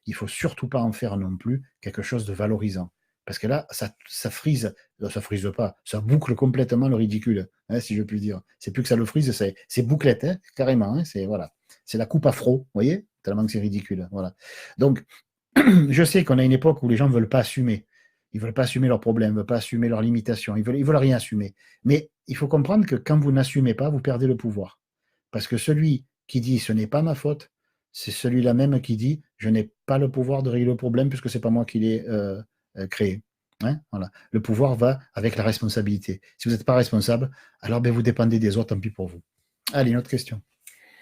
il ne faut surtout pas en faire non plus quelque chose de valorisant. Parce que là, ça frise, ça frise pas, ça boucle complètement le ridicule, hein, si je puis dire. C'est plus que ça le frise, c'est bouclette, hein, carrément. Hein, voilà. C'est la coupe afro, vous voyez, tellement que c'est ridicule. Voilà. Donc, je sais qu'on a une époque où les gens ne veulent pas assumer. Ils ne veulent pas assumer leurs problèmes, ils ne veulent pas assumer leurs limitations, ils veulent rien assumer. Mais il faut comprendre que quand vous n'assumez pas, vous perdez le pouvoir. Parce que celui qui dit ce n'est pas ma faute, c'est celui-là même qui dit je n'ai pas le pouvoir de régler le problème puisque ce n'est pas moi qui l'ai créé. Hein, voilà. Le pouvoir va avec la responsabilité. Si vous n'êtes pas responsable, alors ben, vous dépendez des autres, tant pis pour vous. Allez, une autre question.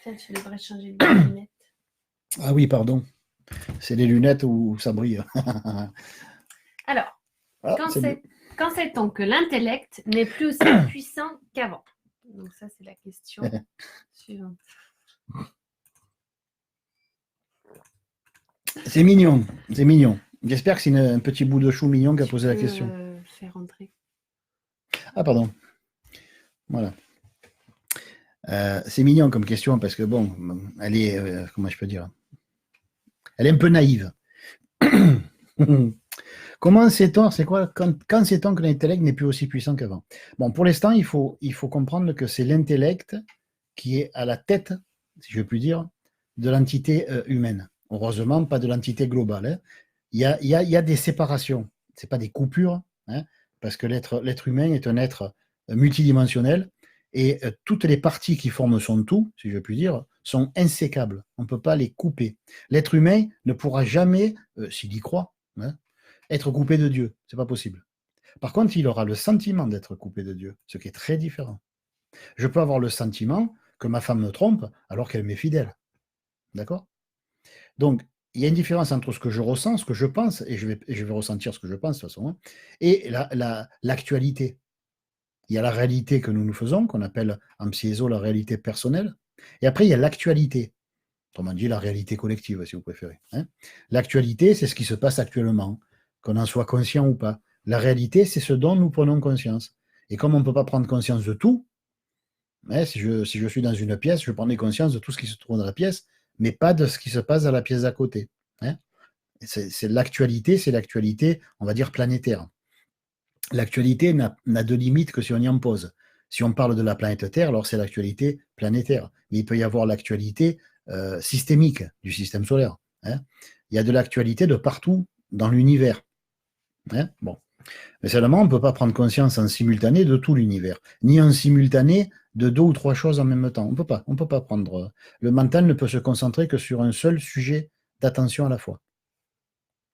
Tiens, tu devrais changer de lunettes. Ah oui, pardon. C'est les lunettes où ça brille. Alors, quand sait-on que l'intellect n'est plus aussi puissant qu'avant? Donc ça, c'est la question suivante. C'est mignon, c'est mignon. J'espère que c'est un petit bout de chou mignon qui a posé la question. Faire rentrer. Ah, pardon. Voilà. C'est mignon comme question parce que, bon, elle est, comment je peux dire? Elle est un peu naïve. Comment sait-on, c'est quoi, quand sait-on que l'intellect n'est plus aussi puissant qu'avant? Bon, pour l'instant, il faut comprendre que c'est l'intellect qui est à la tête, si je puis dire, de l'entité humaine. Heureusement, pas de l'entité globale. Hein. Il y a des séparations, ce n'est pas des coupures, hein, parce que l'être humain est un être multidimensionnel et toutes les parties qui forment son tout, si je puis dire, sont insécables. On ne peut pas les couper. L'être humain ne pourra jamais, s'il y croit, hein, être coupé de Dieu. Ce n'est pas possible. Par contre, il aura le sentiment d'être coupé de Dieu, ce qui est très différent. Je peux avoir le sentiment que ma femme me trompe alors qu'elle m'est fidèle. D'accord? Donc, il y a une différence entre ce que je ressens, ce que je pense, et je vais ressentir ce que je pense de toute façon, hein, et l'actualité. Il y a la réalité que nous nous faisons, qu'on appelle en psyéso la réalité personnelle, et après il y a l'actualité, autrement dit la réalité collective si vous préférez. Hein. L'actualité, c'est ce qui se passe actuellement, qu'on en soit conscient ou pas. La réalité, c'est ce dont nous prenons conscience. Et comme on ne peut pas prendre conscience de tout, hein, si je suis dans une pièce, je prendrai conscience de tout ce qui se trouve dans la pièce, mais pas de ce qui se passe dans la pièce d'à côté. Hein. C'est l'actualité, on va dire, planétaire. L'actualité n'a de limite que si on y en pose. Si on parle de la planète Terre, alors c'est l'actualité planétaire. Mais il peut y avoir l'actualité systémique du système solaire. Hein. Il y a de l'actualité de partout dans l'univers. Hein. Bon. Mais seulement, on ne peut pas prendre conscience en simultané de tout l'univers, ni en simultané de 2 ou 3 choses en même temps. On ne peut pas prendre. Le mental ne peut se concentrer que sur un seul sujet d'attention à la fois.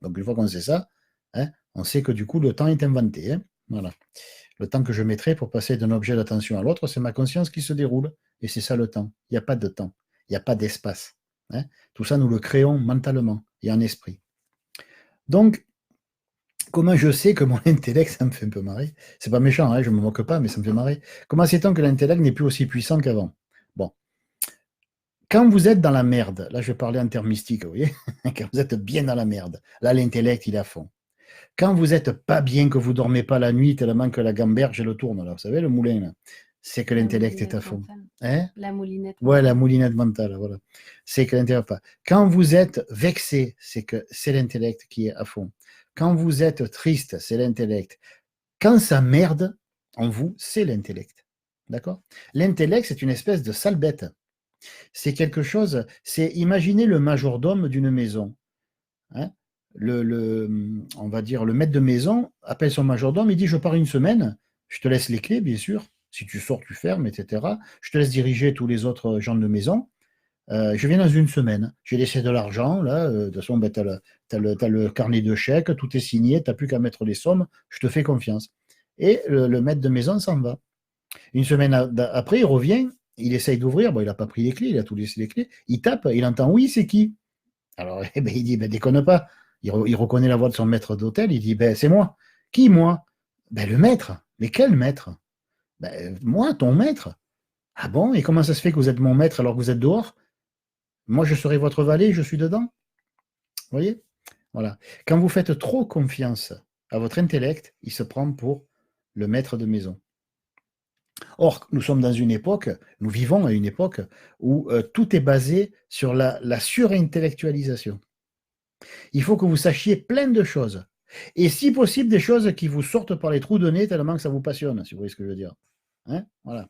Donc, une fois qu'on sait ça, hein, on sait que du coup, le temps est inventé. Hein. Voilà. Le temps que je mettrai pour passer d'un objet d'attention à l'autre, c'est ma conscience qui se déroule. Et c'est ça le temps. Il n'y a pas de temps. Il n'y a pas d'espace. Hein. Tout ça, nous le créons mentalement et en esprit. Donc, comment je sais que mon intellect, ça me fait un peu marrer. C'est pas méchant, hein, je ne me moque pas, mais ça me fait marrer. Comment sait-on que l'intellect n'est plus aussi puissant qu'avant? Bon. Quand vous êtes dans la merde, là je vais parler en termes mystiques, vous voyez, quand vous êtes bien dans la merde, là l'intellect il est à fond. Quand vous n'êtes pas bien, que vous ne dormez pas la nuit tellement que la gamberge le tourne, là, vous savez, le moulin, là, c'est que l'intellect est à fond. Hein? La moulinette mentale. Ouais, la moulinette mentale, voilà. C'est que l'intellect pas. Quand vous êtes vexé, c'est que c'est l'intellect qui est à fond. Quand vous êtes triste, c'est l'intellect. Quand ça merde en vous, c'est l'intellect. D'accord? L'intellect, c'est une espèce de sale bête. C'est quelque chose, c'est imaginer le majordome d'une maison. Hein? On va dire, le maître de maison appelle son majordome, il dit, je pars une semaine, je te laisse les clés, bien sûr, si tu sors, tu fermes, etc. Je te laisse diriger tous les autres gens de maison. Je viens dans une semaine. J'ai laissé de l'argent, là, de toute façon, ben, tu as le carnet de chèques, tout est signé, tu n'as plus qu'à mettre les sommes, je te fais confiance. Et le maître de maison s'en va. Une semaine après, il revient, il essaye d'ouvrir, bon, il n'a pas pris les clés, il a tout laissé les clés, il tape, il entend, oui, c'est qui? Alors, eh ben, il dit, ben, déconne pas. Il reconnaît la voix de son maître d'hôtel, il dit, ben, c'est moi. Qui, moi? Ben, le maître. Mais quel maître? Ben, moi, ton maître. Ah bon? Et comment ça se fait que vous êtes mon maître alors que vous êtes dehors? Moi, je serai votre valet, je suis dedans. Vous voyez? Voilà. Quand vous faites trop confiance à votre intellect, il se prend pour le maître de maison. Or, nous sommes dans une époque, nous vivons à une époque où tout est basé sur la surintellectualisation. Il faut que vous sachiez plein de choses. Et si possible, des choses qui vous sortent par les trous de nez tellement que ça vous passionne, si vous voyez ce que je veux dire. Hein, voilà.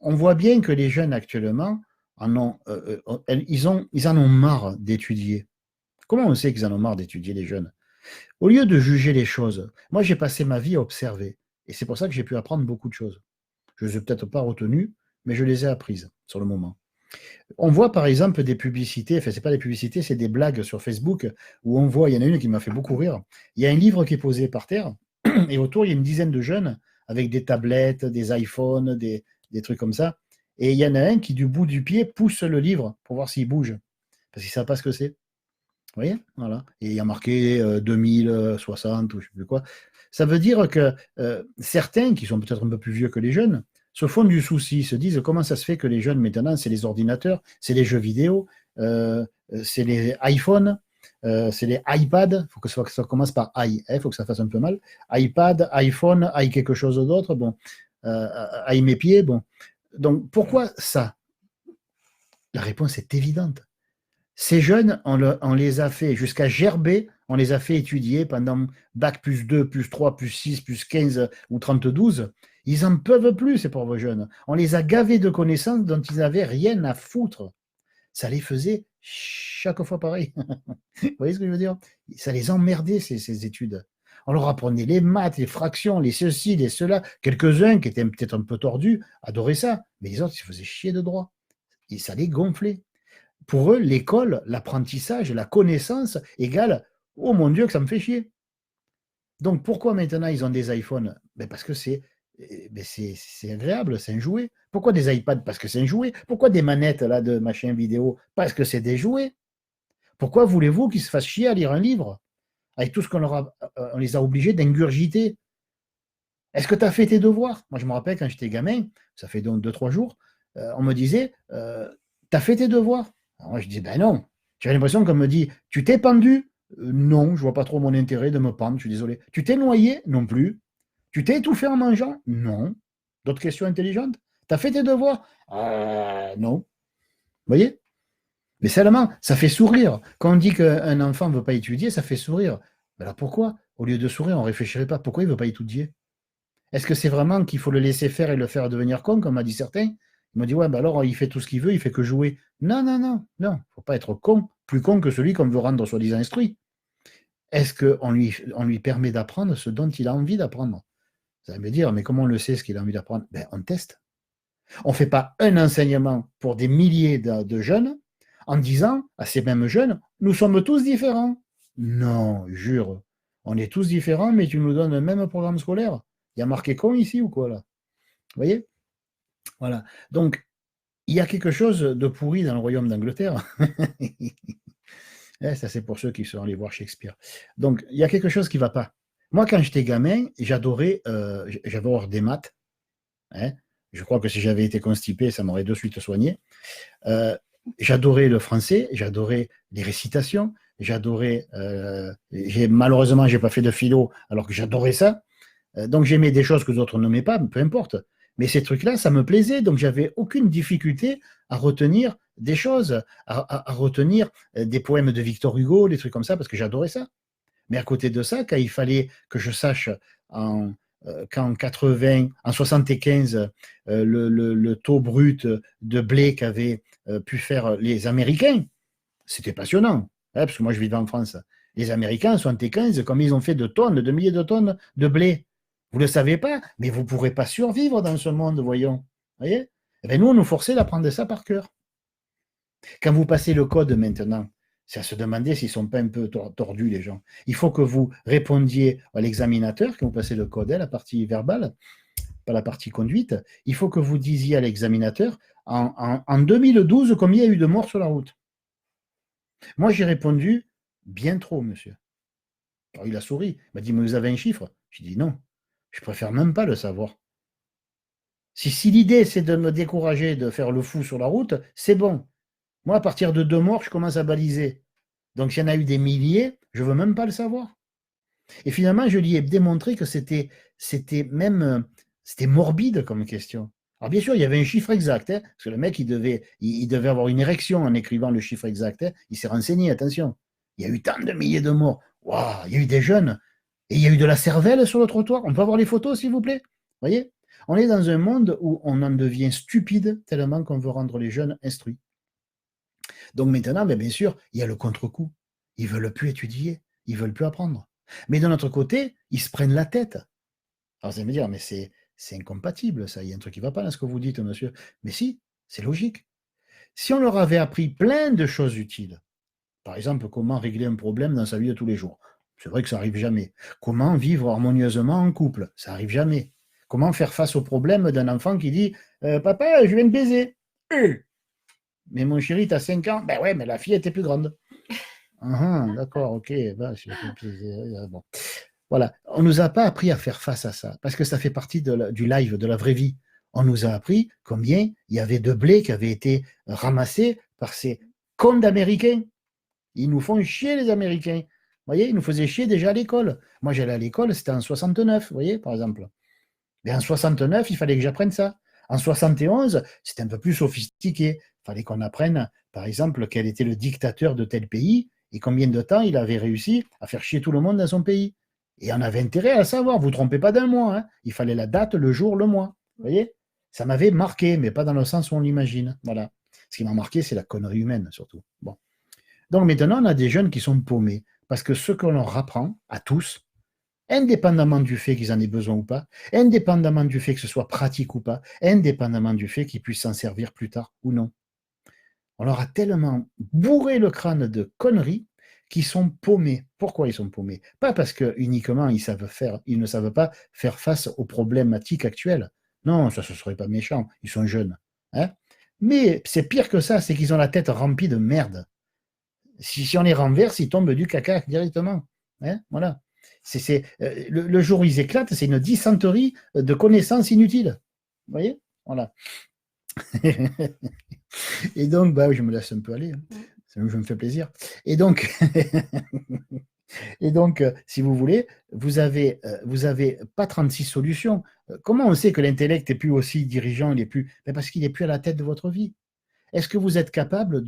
On voit bien que les jeunes actuellement, ils en ont marre d'étudier. Comment on sait qu'ils en ont marre d'étudier, les jeunes? Au lieu de juger les choses, moi j'ai passé ma vie à observer. Et c'est pour ça que j'ai pu apprendre beaucoup de choses. Je ne les ai peut-être pas retenues, mais je les ai apprises sur le moment. On voit par exemple des publicités, enfin c'est pas des publicités, c'est des blagues sur Facebook où on voit, il y en a une qui m'a fait beaucoup rire. Il y a un livre qui est posé par terre et autour il y a une dizaine de jeunes avec des tablettes, des iPhones, des trucs comme ça. Et il y en a un qui du bout du pied pousse le livre pour voir s'il bouge parce qu'il ne sait pas ce que c'est. Vous voyez, voilà. Et il y a marqué 2060 ou je ne sais plus quoi. Ça veut dire que certains, qui sont peut-être un peu plus vieux que les jeunes, se font du souci, se disent comment ça se fait que les jeunes maintenant, c'est les ordinateurs, c'est les jeux vidéo, c'est les iPhones, c'est les iPads, il faut que ça commence par i, il faut que ça fasse un peu mal. iPad, iPhone, i quelque chose d'autre, bon, i mes pieds, bon. Donc pourquoi ça? La réponse est évidente. Ces jeunes, on les a fait jusqu'à gerber, on les a fait étudier pendant bac plus 2, plus 3, plus 6, plus 15 ou 32. Ils n'en peuvent plus, ces pauvres jeunes. On les a gavés de connaissances dont ils n'avaient rien à foutre. Ça les faisait chaque fois pareil. Vous voyez ce que je veux dire? Ça les emmerdait, ces études. On leur apprenait les maths, les fractions, les ceci, les cela. Quelques-uns qui étaient peut-être un peu tordus adoraient ça, mais les autres, ils se faisaient chier de droit. Et ça les gonflait. Pour eux, l'école, l'apprentissage, la connaissance égale « Oh mon Dieu, que ça me fait chier ». Donc pourquoi maintenant ils ont des iPhones? Parce que c'est agréable, c'est un jouet. Pourquoi des iPads? Parce que c'est un jouet. Pourquoi des manettes là, de machin vidéo? Parce que c'est des jouets. Pourquoi voulez-vous qu'ils se fassent chier à lire un livre avec tout ce on les a obligés d'ingurgiter? Est-ce que tu as fait tes devoirs? Moi je me rappelle quand j'étais gamin, ça fait donc 2-3 jours, on me disait « Tu as fait tes devoirs ?» Alors moi, je dis, ben non. J'avais l'impression qu'on me dit, tu t'es pendu? Non, je vois pas trop mon intérêt de me pendre, je suis désolé. Tu t'es noyé? Non plus. Tu t'es étouffé en mangeant? Non. D'autres questions intelligentes? T'as fait tes devoirs? Non. Vous voyez? Mais seulement, ça fait sourire. Quand on dit qu'un enfant ne veut pas étudier, ça fait sourire. Ben alors pourquoi? Au lieu de sourire, on ne réfléchirait pas. Pourquoi il ne veut pas étudier? Est-ce que c'est vraiment qu'il faut le laisser faire et le faire devenir con, comme a dit certains? Il m'a dit, ouais, ben alors il fait tout ce qu'il veut, il fait que jouer. Non, non, non, non, il ne faut pas être con, plus con que celui qu'on veut rendre soi-disant instruit. Est-ce qu'on lui permet d'apprendre ce dont il a envie d'apprendre? Vous allez me dire, mais comment on le sait ce qu'il a envie d'apprendre? Ben, on teste. On ne fait pas un enseignement pour des milliers de jeunes en disant à ces mêmes jeunes, nous sommes tous différents. Non, jure, on est tous différents, mais tu nous donnes le même programme scolaire. Il y a marqué con ici ou quoi là? Vous voyez? Voilà. Donc, il y a quelque chose de pourri dans le royaume d'Angleterre. Ça, c'est pour ceux qui sont allés voir Shakespeare. Donc, il y a quelque chose qui ne va pas. Moi, quand j'étais gamin, j'adorais des maths. Hein. Je crois que si j'avais été constipé, ça m'aurait de suite soigné. J'adorais le français, j'adorais les récitations, malheureusement, je n'ai pas fait de philo, alors que j'adorais ça. Donc, j'aimais des choses que d'autres n'aimaient pas, peu importe. Mais ces trucs-là, ça me plaisait, donc j'avais aucune difficulté à retenir des choses, à retenir des poèmes de Victor Hugo, des trucs comme ça, parce que j'adorais ça. Mais à côté de ça, quand il fallait que je sache qu'en 80, en 75, le taux brut de blé qu'avaient pu faire les Américains, c'était passionnant, hein, parce que moi je vivais en France. Les Américains, en 75, comme ils ont fait de milliers de tonnes de blé. Vous ne le savez pas, mais vous ne pourrez pas survivre dans ce monde, voyons. Vous voyez? Eh bien, nous, on nous forçait d'apprendre ça par cœur. Quand vous passez le code maintenant, c'est à se demander s'ils ne sont pas un peu tordus, les gens. Il faut que vous répondiez à l'examinateur quand vous passez le code, la partie verbale, pas la partie conduite. Il faut que vous disiez à l'examinateur, en 2012, combien il y a eu de morts sur la route? Moi, j'ai répondu, bien trop, monsieur. Alors, il a souri. Il m'a dit, mais vous avez un chiffre? J'ai dit, non. Je préfère même pas le savoir. Si l'idée, c'est de me décourager de faire le fou sur la route, c'est bon. Moi, à partir de 2 morts, je commence à baliser. Donc, s'il y en a eu des milliers, je ne veux même pas le savoir. Et finalement, je lui ai démontré que c'était morbide comme question. Alors bien sûr, il y avait un chiffre exact, hein, parce que le mec, il devait avoir une érection en écrivant le chiffre exact. Hein. Il s'est renseigné, attention. Il y a eu tant de milliers de morts. Waouh, il y a eu des jeunes. Et il y a eu de la cervelle sur le trottoir. On peut avoir les photos, s'il vous plaît? Vous voyez? On est dans un monde où on en devient stupide tellement qu'on veut rendre les jeunes instruits. Donc maintenant, bien sûr, il y a le contre-coup. Ils ne veulent plus étudier. Ils ne veulent plus apprendre. Mais de notre côté, ils se prennent la tête. Alors vous allez me dire, mais c'est incompatible, ça. Il y a un truc qui ne va pas dans ce que vous dites, monsieur. Mais si, c'est logique. Si on leur avait appris plein de choses utiles, par exemple, comment régler un problème dans sa vie de tous les jours, c'est vrai que ça n'arrive jamais. Comment vivre harmonieusement en couple, ça n'arrive jamais. Comment faire face au problème d'un enfant qui dit Papa, je vais me baiser. Mais mon chéri, tu as 5 ans. Ben ouais, mais la fille était plus grande. D'accord, ok. Ben, bon. Voilà, on ne nous a pas appris à faire face à ça, parce que ça fait partie du live, de la vraie vie. On nous a appris combien il y avait de blé qui avait été ramassé par ces cons d'Américains. Ils nous font chier, les Américains. Vous voyez, ils nous faisaient chier déjà à l'école. Moi, j'allais à l'école, c'était en 69, vous voyez, par exemple. Mais en 69, il fallait que j'apprenne ça. En 71, c'était un peu plus sophistiqué. Il fallait qu'on apprenne, par exemple, quel était le dictateur de tel pays et combien de temps il avait réussi à faire chier tout le monde dans son pays. Et on avait intérêt à le savoir. Vous ne vous trompez pas d'un mois. Hein. Il fallait la date, le jour, le mois. Vous voyez? Ça m'avait marqué, mais pas dans le sens où on l'imagine. Voilà. Ce qui m'a marqué, c'est la connerie humaine, surtout. Bon. Donc maintenant, on a des jeunes qui sont paumés. Parce que ce que l'on apprend à tous, indépendamment du fait qu'ils en aient besoin ou pas, indépendamment du fait que ce soit pratique ou pas, indépendamment du fait qu'ils puissent s'en servir plus tard ou non. On leur a tellement bourré le crâne de conneries qu'ils sont paumés. Pourquoi ils sont paumés? Pas parce que uniquement ils ne savent pas faire face aux problématiques actuelles. Non, ça ne serait pas méchant, ils sont jeunes. Hein. Mais c'est pire que ça, c'est qu'ils ont la tête remplie de merde. Si on les renverse, ils tombent du caca directement. Hein, voilà. Le jour où ils éclatent, c'est une dysenterie de connaissances inutiles. Vous voyez? Voilà. Et donc, bah, je me laisse un peu aller. Hein. Je me fais plaisir. Et donc, si vous voulez, vous avez pas 36 solutions. Comment on sait que l'intellect n'est plus aussi dirigeant, parce qu'il n'est plus à la tête de votre vie. Est-ce que vous êtes capable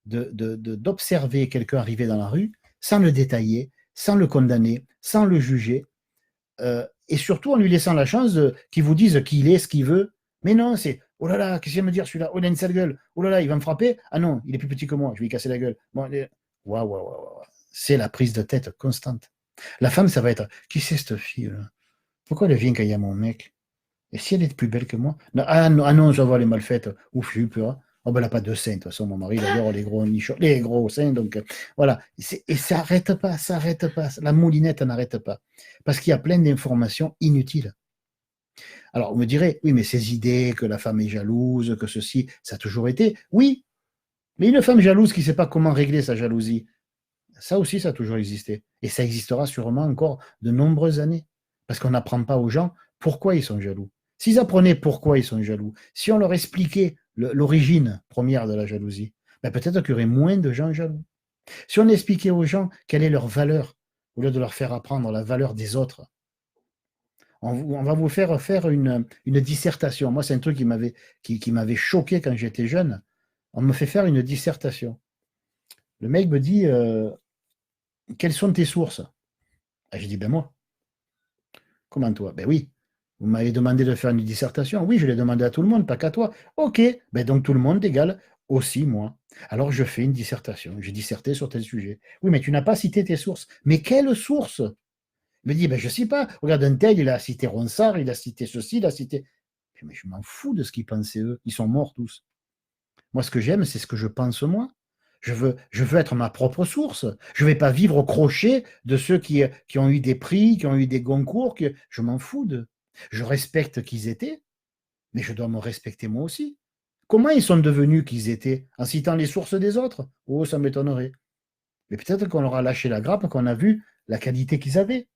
d'observer quelqu'un arriver dans la rue sans le détailler, sans le condamner, sans le juger, et surtout en lui laissant la chance qu'il vous dise qui il est, ce qu'il veut? Mais non, c'est oh là là, qu'est-ce qu'il va me dire celui-là? Oh, il a une sale gueule. Oh là là, il va me frapper. Ah non, il est plus petit que moi, je vais lui casser la gueule. Bon, waouh. C'est la prise de tête constante. La femme, ça va être qui c'est cette fille-là? Pourquoi elle vient quand il y a mon mec? Et si elle est plus belle que moi? Non, ah non, je vois, elle est mal faite. Ouf, j'ai eu peur. Oh, ben, elle n'a pas de seins, de toute façon, mon mari, il adore les gros nichons, les gros seins, donc voilà. Et ça n'arrête pas, ça n'arrête pas. La moulinette n'arrête pas. Parce qu'il y a plein d'informations inutiles. Alors, vous me direz, oui, mais ces idées que la femme est jalouse, que ceci, ça a toujours été. Oui, mais une femme jalouse qui ne sait pas comment régler sa jalousie, ça aussi, ça a toujours existé. Et ça existera sûrement encore de nombreuses années. Parce qu'on n'apprend pas aux gens pourquoi ils sont jaloux. S'ils apprenaient pourquoi ils sont jaloux, si on leur expliquait l'origine première de la jalousie, ben peut-être qu'il y aurait moins de gens jaloux. Si on expliquait aux gens quelle est leur valeur, au lieu de leur faire apprendre la valeur des autres, on va vous faire une dissertation. Moi, c'est un truc qui m'avait choqué quand j'étais jeune. On me fait faire une dissertation. Le mec me dit quelles sont tes sources? J'ai dit ben moi. Comment toi? Ben oui. Vous m'avez demandé de faire une dissertation. Oui, je l'ai demandé à tout le monde, pas qu'à toi. Ok. Ben donc tout le monde égale aussi moi. Alors je fais une dissertation. J'ai disserté sur tel sujet. Oui, mais tu n'as pas cité tes sources. Mais quelles sources? Il me dit, ben, je ne sais pas. Regarde, un tel, il a cité Ronsard, il a cité ceci, il a cité. Mais je m'en fous de ce qu'ils pensaient eux. Ils sont morts tous. Moi, ce que j'aime, c'est ce que je pense moi. Je veux être ma propre source. Je ne vais pas vivre au crochet de ceux qui ont eu des prix, qui ont eu des Goncourt. Je m'en fous d'eux. Je respecte qui ils étaient, mais je dois me respecter moi aussi. Comment ils sont devenus qui ils étaient? En citant les sources des autres? Oh, ça m'étonnerait. Mais peut-être qu'on leur a lâché la grappe, qu'on a vu la qualité qu'ils avaient.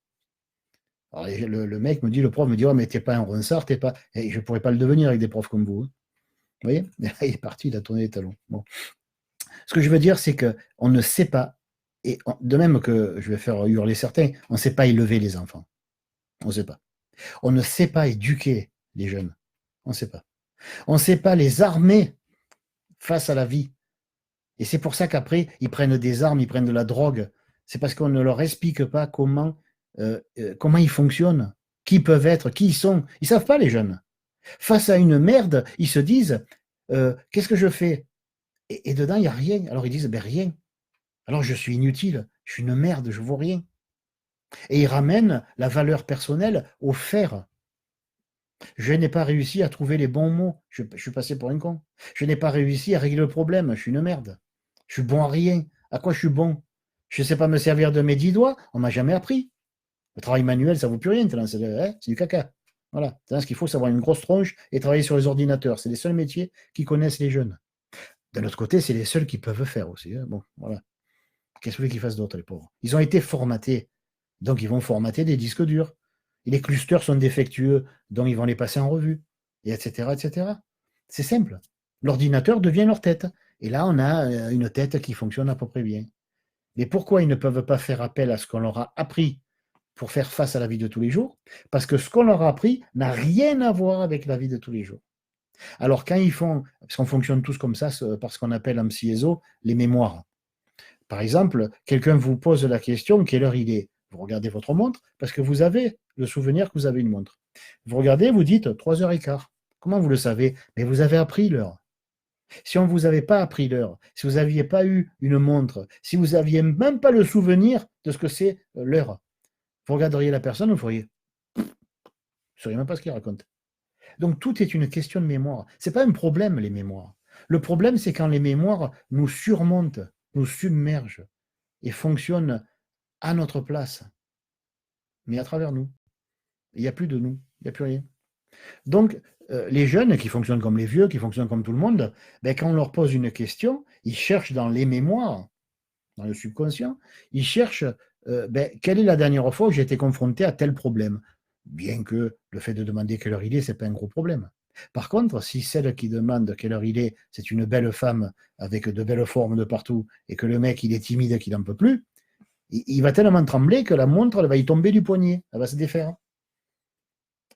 Alors, le mec me dit, le prof me dit, oh, mais t'es pas un Ronsard, t'es pas. Et je ne pourrais pas le devenir avec des profs comme vous. Hein. Vous voyez? Et là, il est parti, il a tourné les talons. Bon. Ce que je veux dire, c'est qu'on ne sait pas, et de même que je vais faire hurler certains, on ne sait pas élever les enfants. On ne sait pas. On ne sait pas éduquer les jeunes. On ne sait pas. On ne sait pas les armer face à la vie. Et c'est pour ça qu'après, ils prennent des armes, ils prennent de la drogue. C'est parce qu'on ne leur explique pas comment ils fonctionnent, qui peuvent être, qui ils sont. Ils ne savent pas, les jeunes. Face à une merde, ils se disent qu'est-ce que je fais et dedans, il n'y a rien. Alors ils disent ben, rien. Alors je suis inutile, je suis une merde, je ne vaux rien. Et ils ramènent la valeur personnelle au faire. Je n'ai pas réussi à trouver les bons mots. Je suis passé pour un con. Je n'ai pas réussi à régler le problème. Je suis une merde. Je suis bon à rien. À quoi je suis bon? Je ne sais pas me servir de mes 10 doigts. On ne m'a jamais appris. Le travail manuel, ça ne vaut plus rien. C'est du caca. Voilà. Ce qu'il faut, c'est avoir une grosse tronche et travailler sur les ordinateurs. C'est les seuls métiers qui connaissent les jeunes. D'un autre côté, c'est les seuls qui peuvent faire aussi. Bon, voilà. Qu'est-ce que vous voulez qu'ils fassent d'autre, les pauvres? Ils ont été formatés. Donc, ils vont formater des disques durs. Et les clusters sont défectueux, donc ils vont les passer en revue, et etc., etc. C'est simple. L'ordinateur devient leur tête. Et là, on a une tête qui fonctionne à peu près bien. Mais pourquoi ils ne peuvent pas faire appel à ce qu'on leur a appris pour faire face à la vie de tous les jours? Parce que ce qu'on leur a appris n'a rien à voir avec la vie de tous les jours. Alors, quand ils font, parce qu'on fonctionne tous comme ça, par ce qu'on appelle en CIESO, les mémoires. Par exemple, quelqu'un vous pose la question, quelle heure il est? Vous regardez votre montre, parce que vous avez le souvenir que vous avez une montre. Vous regardez, vous dites 3h15. Comment vous le savez? Mais vous avez appris l'heure. Si on ne vous avait pas appris l'heure, si vous n'aviez pas eu une montre, si vous n'aviez même pas le souvenir de ce que c'est l'heure, vous regarderiez la personne, vous feriez. Vous ne sauriez même pas ce qu'il raconte. Donc tout est une question de mémoire. Ce n'est pas un problème, les mémoires. Le problème, c'est quand les mémoires nous surmontent, nous submergent et fonctionnent à notre place, mais à travers nous. Il n'y a plus de nous, il n'y a plus rien. Donc, les jeunes qui fonctionnent comme les vieux, qui fonctionnent comme tout le monde, ben, quand on leur pose une question, ils cherchent dans les mémoires, dans le subconscient, ils cherchent quelle est la dernière fois où j'ai été confronté à tel problème. Bien que le fait de demander quelle heure il est, ce n'est pas un gros problème. Par contre, si celle qui demande quelle heure il est, c'est une belle femme avec de belles formes de partout, et que le mec, il est timide, qu'il n'en peut plus, il va tellement trembler que la montre, elle va y tomber du poignet, elle va se défaire.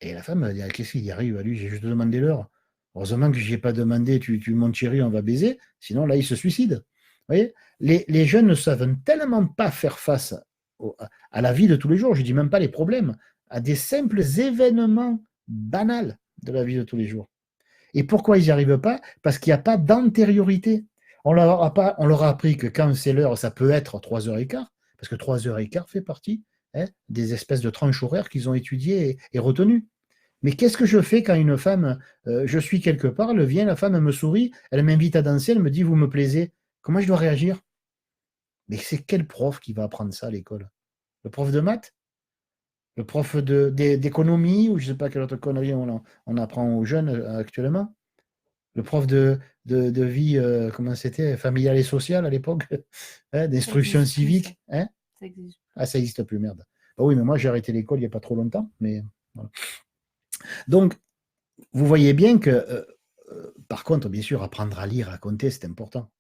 Et la femme, elle dit, qu'est-ce qu'il y arrive à lui? J'ai juste demandé l'heure. Heureusement que je n'y ai pas demandé, tu mon chéri, on va baiser, sinon là, il se suicide. Vous voyez, les jeunes ne savent tellement pas faire face à la vie de tous les jours, je ne dis même pas les problèmes, à des simples événements banals de la vie de tous les jours. Et pourquoi ils n'y arrivent pas? Parce qu'il n'y a pas d'antériorité. On leur a appris que quand c'est l'heure, ça peut être 3h15, parce que 3h15 fait partie des espèces de tranches horaires qu'ils ont étudiées et retenues. Mais qu'est-ce que je fais quand une femme, je suis quelque part, elle vient, la femme elle me sourit, elle m'invite à danser, elle me dit vous me plaisez. Comment je dois réagir? Mais c'est quel prof qui va apprendre ça à l'école? Le prof de maths? Le prof d'économie? Ou je ne sais pas quelle autre connerie on apprend aux jeunes actuellement? Le prof de vie, comment c'était, familiale et sociale à l'époque, d'instruction civique. Hein? Ça existe. Ah, ça n'existe plus, merde. Bah oui, mais moi j'ai arrêté l'école il n'y a pas trop longtemps. Mais voilà. Donc, vous voyez bien que, par contre, bien sûr, apprendre à lire, à compter, c'est important.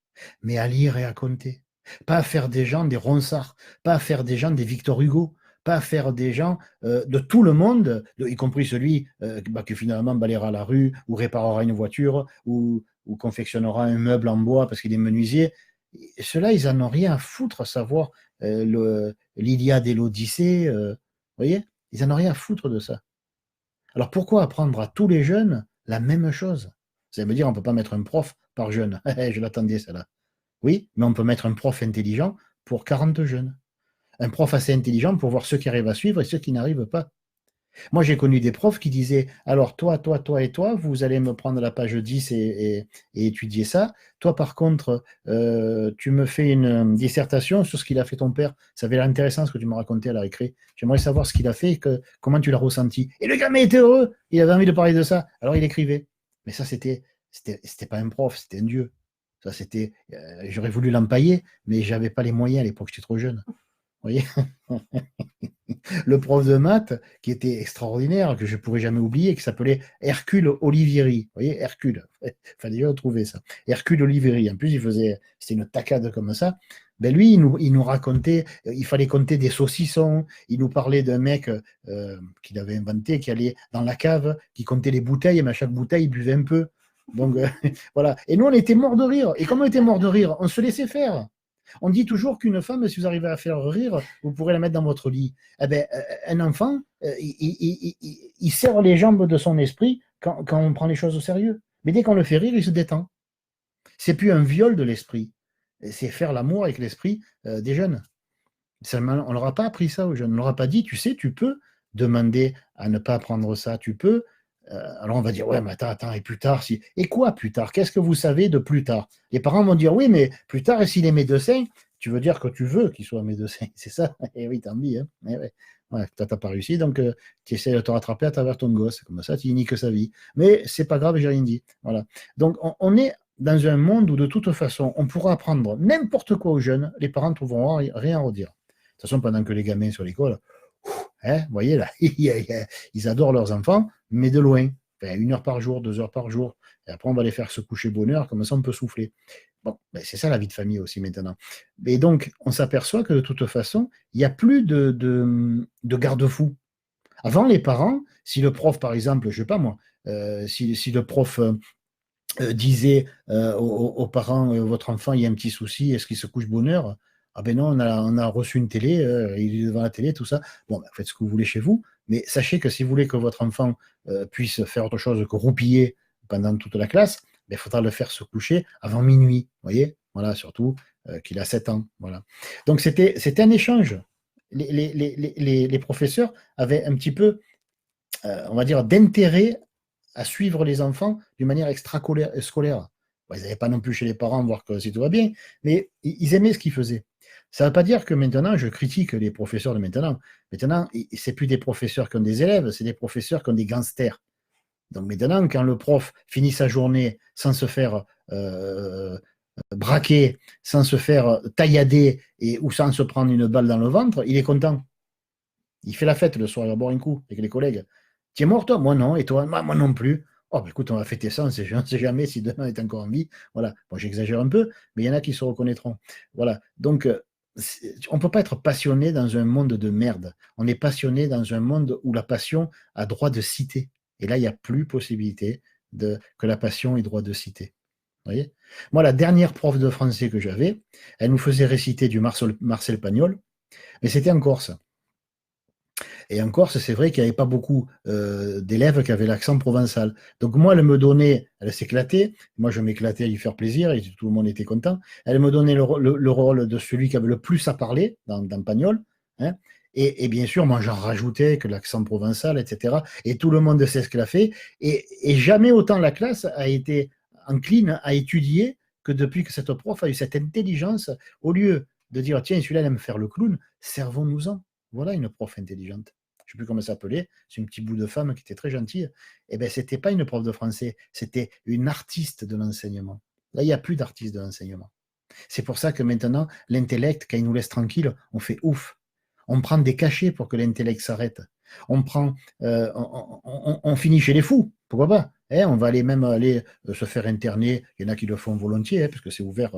Mais à lire et à compter. Pas à faire des gens des ronsards, pas à faire des gens des Victor Hugo, pas à faire des gens de tout le monde, y compris celui qui finalement balayera la rue, ou réparera une voiture, ou confectionnera un meuble en bois parce qu'il est menuisier. Ceux-là, ils n'en ont rien à foutre à savoir l'Iliade et l'Odyssée. Vous voyez, ils n'en ont rien à foutre de ça. Alors pourquoi apprendre à tous les jeunes la même chose? Vous allez me dire, on ne peut pas mettre un prof par jeune. Je l'attendais, celle-là. Oui, mais on peut mettre un prof intelligent pour 40 jeunes. Un prof assez intelligent pour voir ceux qui arrivent à suivre et ceux qui n'arrivent pas. Moi, j'ai connu des profs qui disaient, alors toi, toi, toi et toi, vous allez me prendre la page 10 et étudier ça. Toi, par contre, tu me fais une dissertation sur ce qu'il a fait ton père. Ça avait l'air intéressant ce que tu me racontais à la récré. J'aimerais savoir ce qu'il a fait et comment tu l'as ressenti. Et le gamin était heureux. Il avait envie de parler de ça. Alors, il écrivait. Mais ça, c'était pas un prof, c'était un dieu. Ça, c'était, j'aurais voulu l'empailler, mais j'avais pas les moyens à l'époque, j'étais trop jeune. voyez. Le prof de maths qui était extraordinaire, que je ne pourrai jamais oublier, qui s'appelait Hercule Olivieri. Vous voyez, Hercule. Il fallait déjà trouver ça. Hercule Olivieri. En plus, c'était une tacade comme ça. Ben lui, il nous racontait, il fallait compter des saucissons. Il nous parlait d'un mec qu'il avait inventé, qui allait dans la cave, qui comptait les bouteilles, mais à chaque bouteille, il buvait un peu. Donc, voilà. Et nous, on était morts de rire. Et comme on était morts de rire, on se laissait faire. On dit toujours qu'une femme, si vous arrivez à faire rire, vous pourrez la mettre dans votre lit. Eh ben, un enfant, il serre les jambes de son esprit quand on prend les choses au sérieux. Mais dès qu'on le fait rire, il se détend. C'est plus un viol de l'esprit. C'est faire l'amour avec l'esprit des jeunes. Seulement, on ne leur a pas appris ça aux jeunes. On ne leur a pas dit, tu sais, tu peux demander à ne pas prendre ça, tu peux. Alors on va dire, ouais, mais attends, et plus tard, si. Et quoi plus tard? Qu'est-ce que vous savez de plus tard? Les parents vont dire, oui, mais plus tard, et s'il est médecin, tu veux dire que tu veux qu'il soit médecin, c'est ça? Eh oui, tant pis. Hein. Eh ouais. Ouais, toi, t'as pas réussi, donc tu essaies de te rattraper à travers ton gosse. Comme ça, tu niques sa vie. Mais c'est pas grave, j'ai rien dit. Voilà. Donc on est dans un monde où de toute façon, on pourra apprendre n'importe quoi aux jeunes, les parents ne trouveront rien à redire. De toute façon, pendant que les gamins sur l'école, vous voyez là, ils adorent leurs enfants, mais de loin. Enfin, 1 heure par jour, 2 heures par jour. Et après, on va les faire se coucher bonne heure, comme ça on peut souffler. Bon, ben c'est ça la vie de famille aussi maintenant. Et donc, on s'aperçoit que de toute façon, il n'y a plus de garde-fous. Avant, les parents, si le prof, par exemple, je ne sais pas moi, si le prof disait aux parents, votre enfant, il y a un petit souci, est-ce qu'il se couche bonne heure? Ah ben non, on a reçu une télé, il est devant la télé, tout ça. Bon, ben, faites ce que vous voulez chez vous, mais sachez que si vous voulez que votre enfant puisse faire autre chose que roupiller pendant toute la classe, ben, il faudra le faire se coucher avant minuit, vous voyez? Voilà, surtout qu'il a 7 ans. Voilà. Donc c'était un échange. Les professeurs avaient un petit peu, on va dire, d'intérêt à suivre les enfants d'une manière extrascolaire. Bon, ils n'avaient pas non plus chez les parents voir que si tout va bien, mais ils aimaient ce qu'ils faisaient. Ça ne veut pas dire que maintenant, je critique les professeurs de maintenant. Maintenant, ce n'est plus des professeurs qui ont des élèves, c'est des professeurs qui ont des gangsters. Donc maintenant, quand le prof finit sa journée sans se faire braquer, sans se faire taillader ou sans se prendre une balle dans le ventre, il est content. Il fait la fête le soir, il va boire un coup avec les collègues. Tu es mort, toi? Moi, non. Et toi? Moi non plus. Oh, bah, écoute, on va fêter ça, on ne sait jamais si demain est encore en vie. Voilà. Bon, j'exagère un peu, mais il y en a qui se reconnaîtront. Voilà. Donc, on ne peut pas être passionné dans un monde de merde. On est passionné dans un monde où la passion a droit de citer. Et là, il n'y a plus possibilité que la passion ait droit de citer. Vous voyez? Moi, la dernière prof de français que j'avais, elle nous faisait réciter du Marcel Pagnol, mais c'était en Corse. Et en Corse, c'est vrai qu'il n'y avait pas beaucoup d'élèves qui avaient l'accent provençal. Donc moi, elle s'éclatait. Moi, je m'éclatais à lui faire plaisir et tout le monde était content. Elle me donnait le rôle de celui qui avait le plus à parler dans Pagnol. Hein. Et bien sûr, moi, j'en rajoutais que l'accent provençal, etc. Et tout le monde s'esclaffait. Et jamais autant la classe a été encline à étudier que depuis que cette prof a eu cette intelligence, au lieu de dire, tiens, celui-là, il aime faire le clown, servons-nous-en. Voilà une prof intelligente. Je ne sais plus comment elle s'appelait, c'est un petit bout de femme qui était très gentille. Eh bien, ce n'était pas une prof de français, c'était une artiste de l'enseignement. Là, il n'y a plus d'artiste de l'enseignement. C'est pour ça que maintenant, l'intellect, quand il nous laisse tranquille, on fait ouf. On prend des cachets pour que l'intellect s'arrête. On finit chez les fous, pourquoi pas? On va même aller se faire interner. Il y en a qui le font volontiers, parce que c'est ouvert.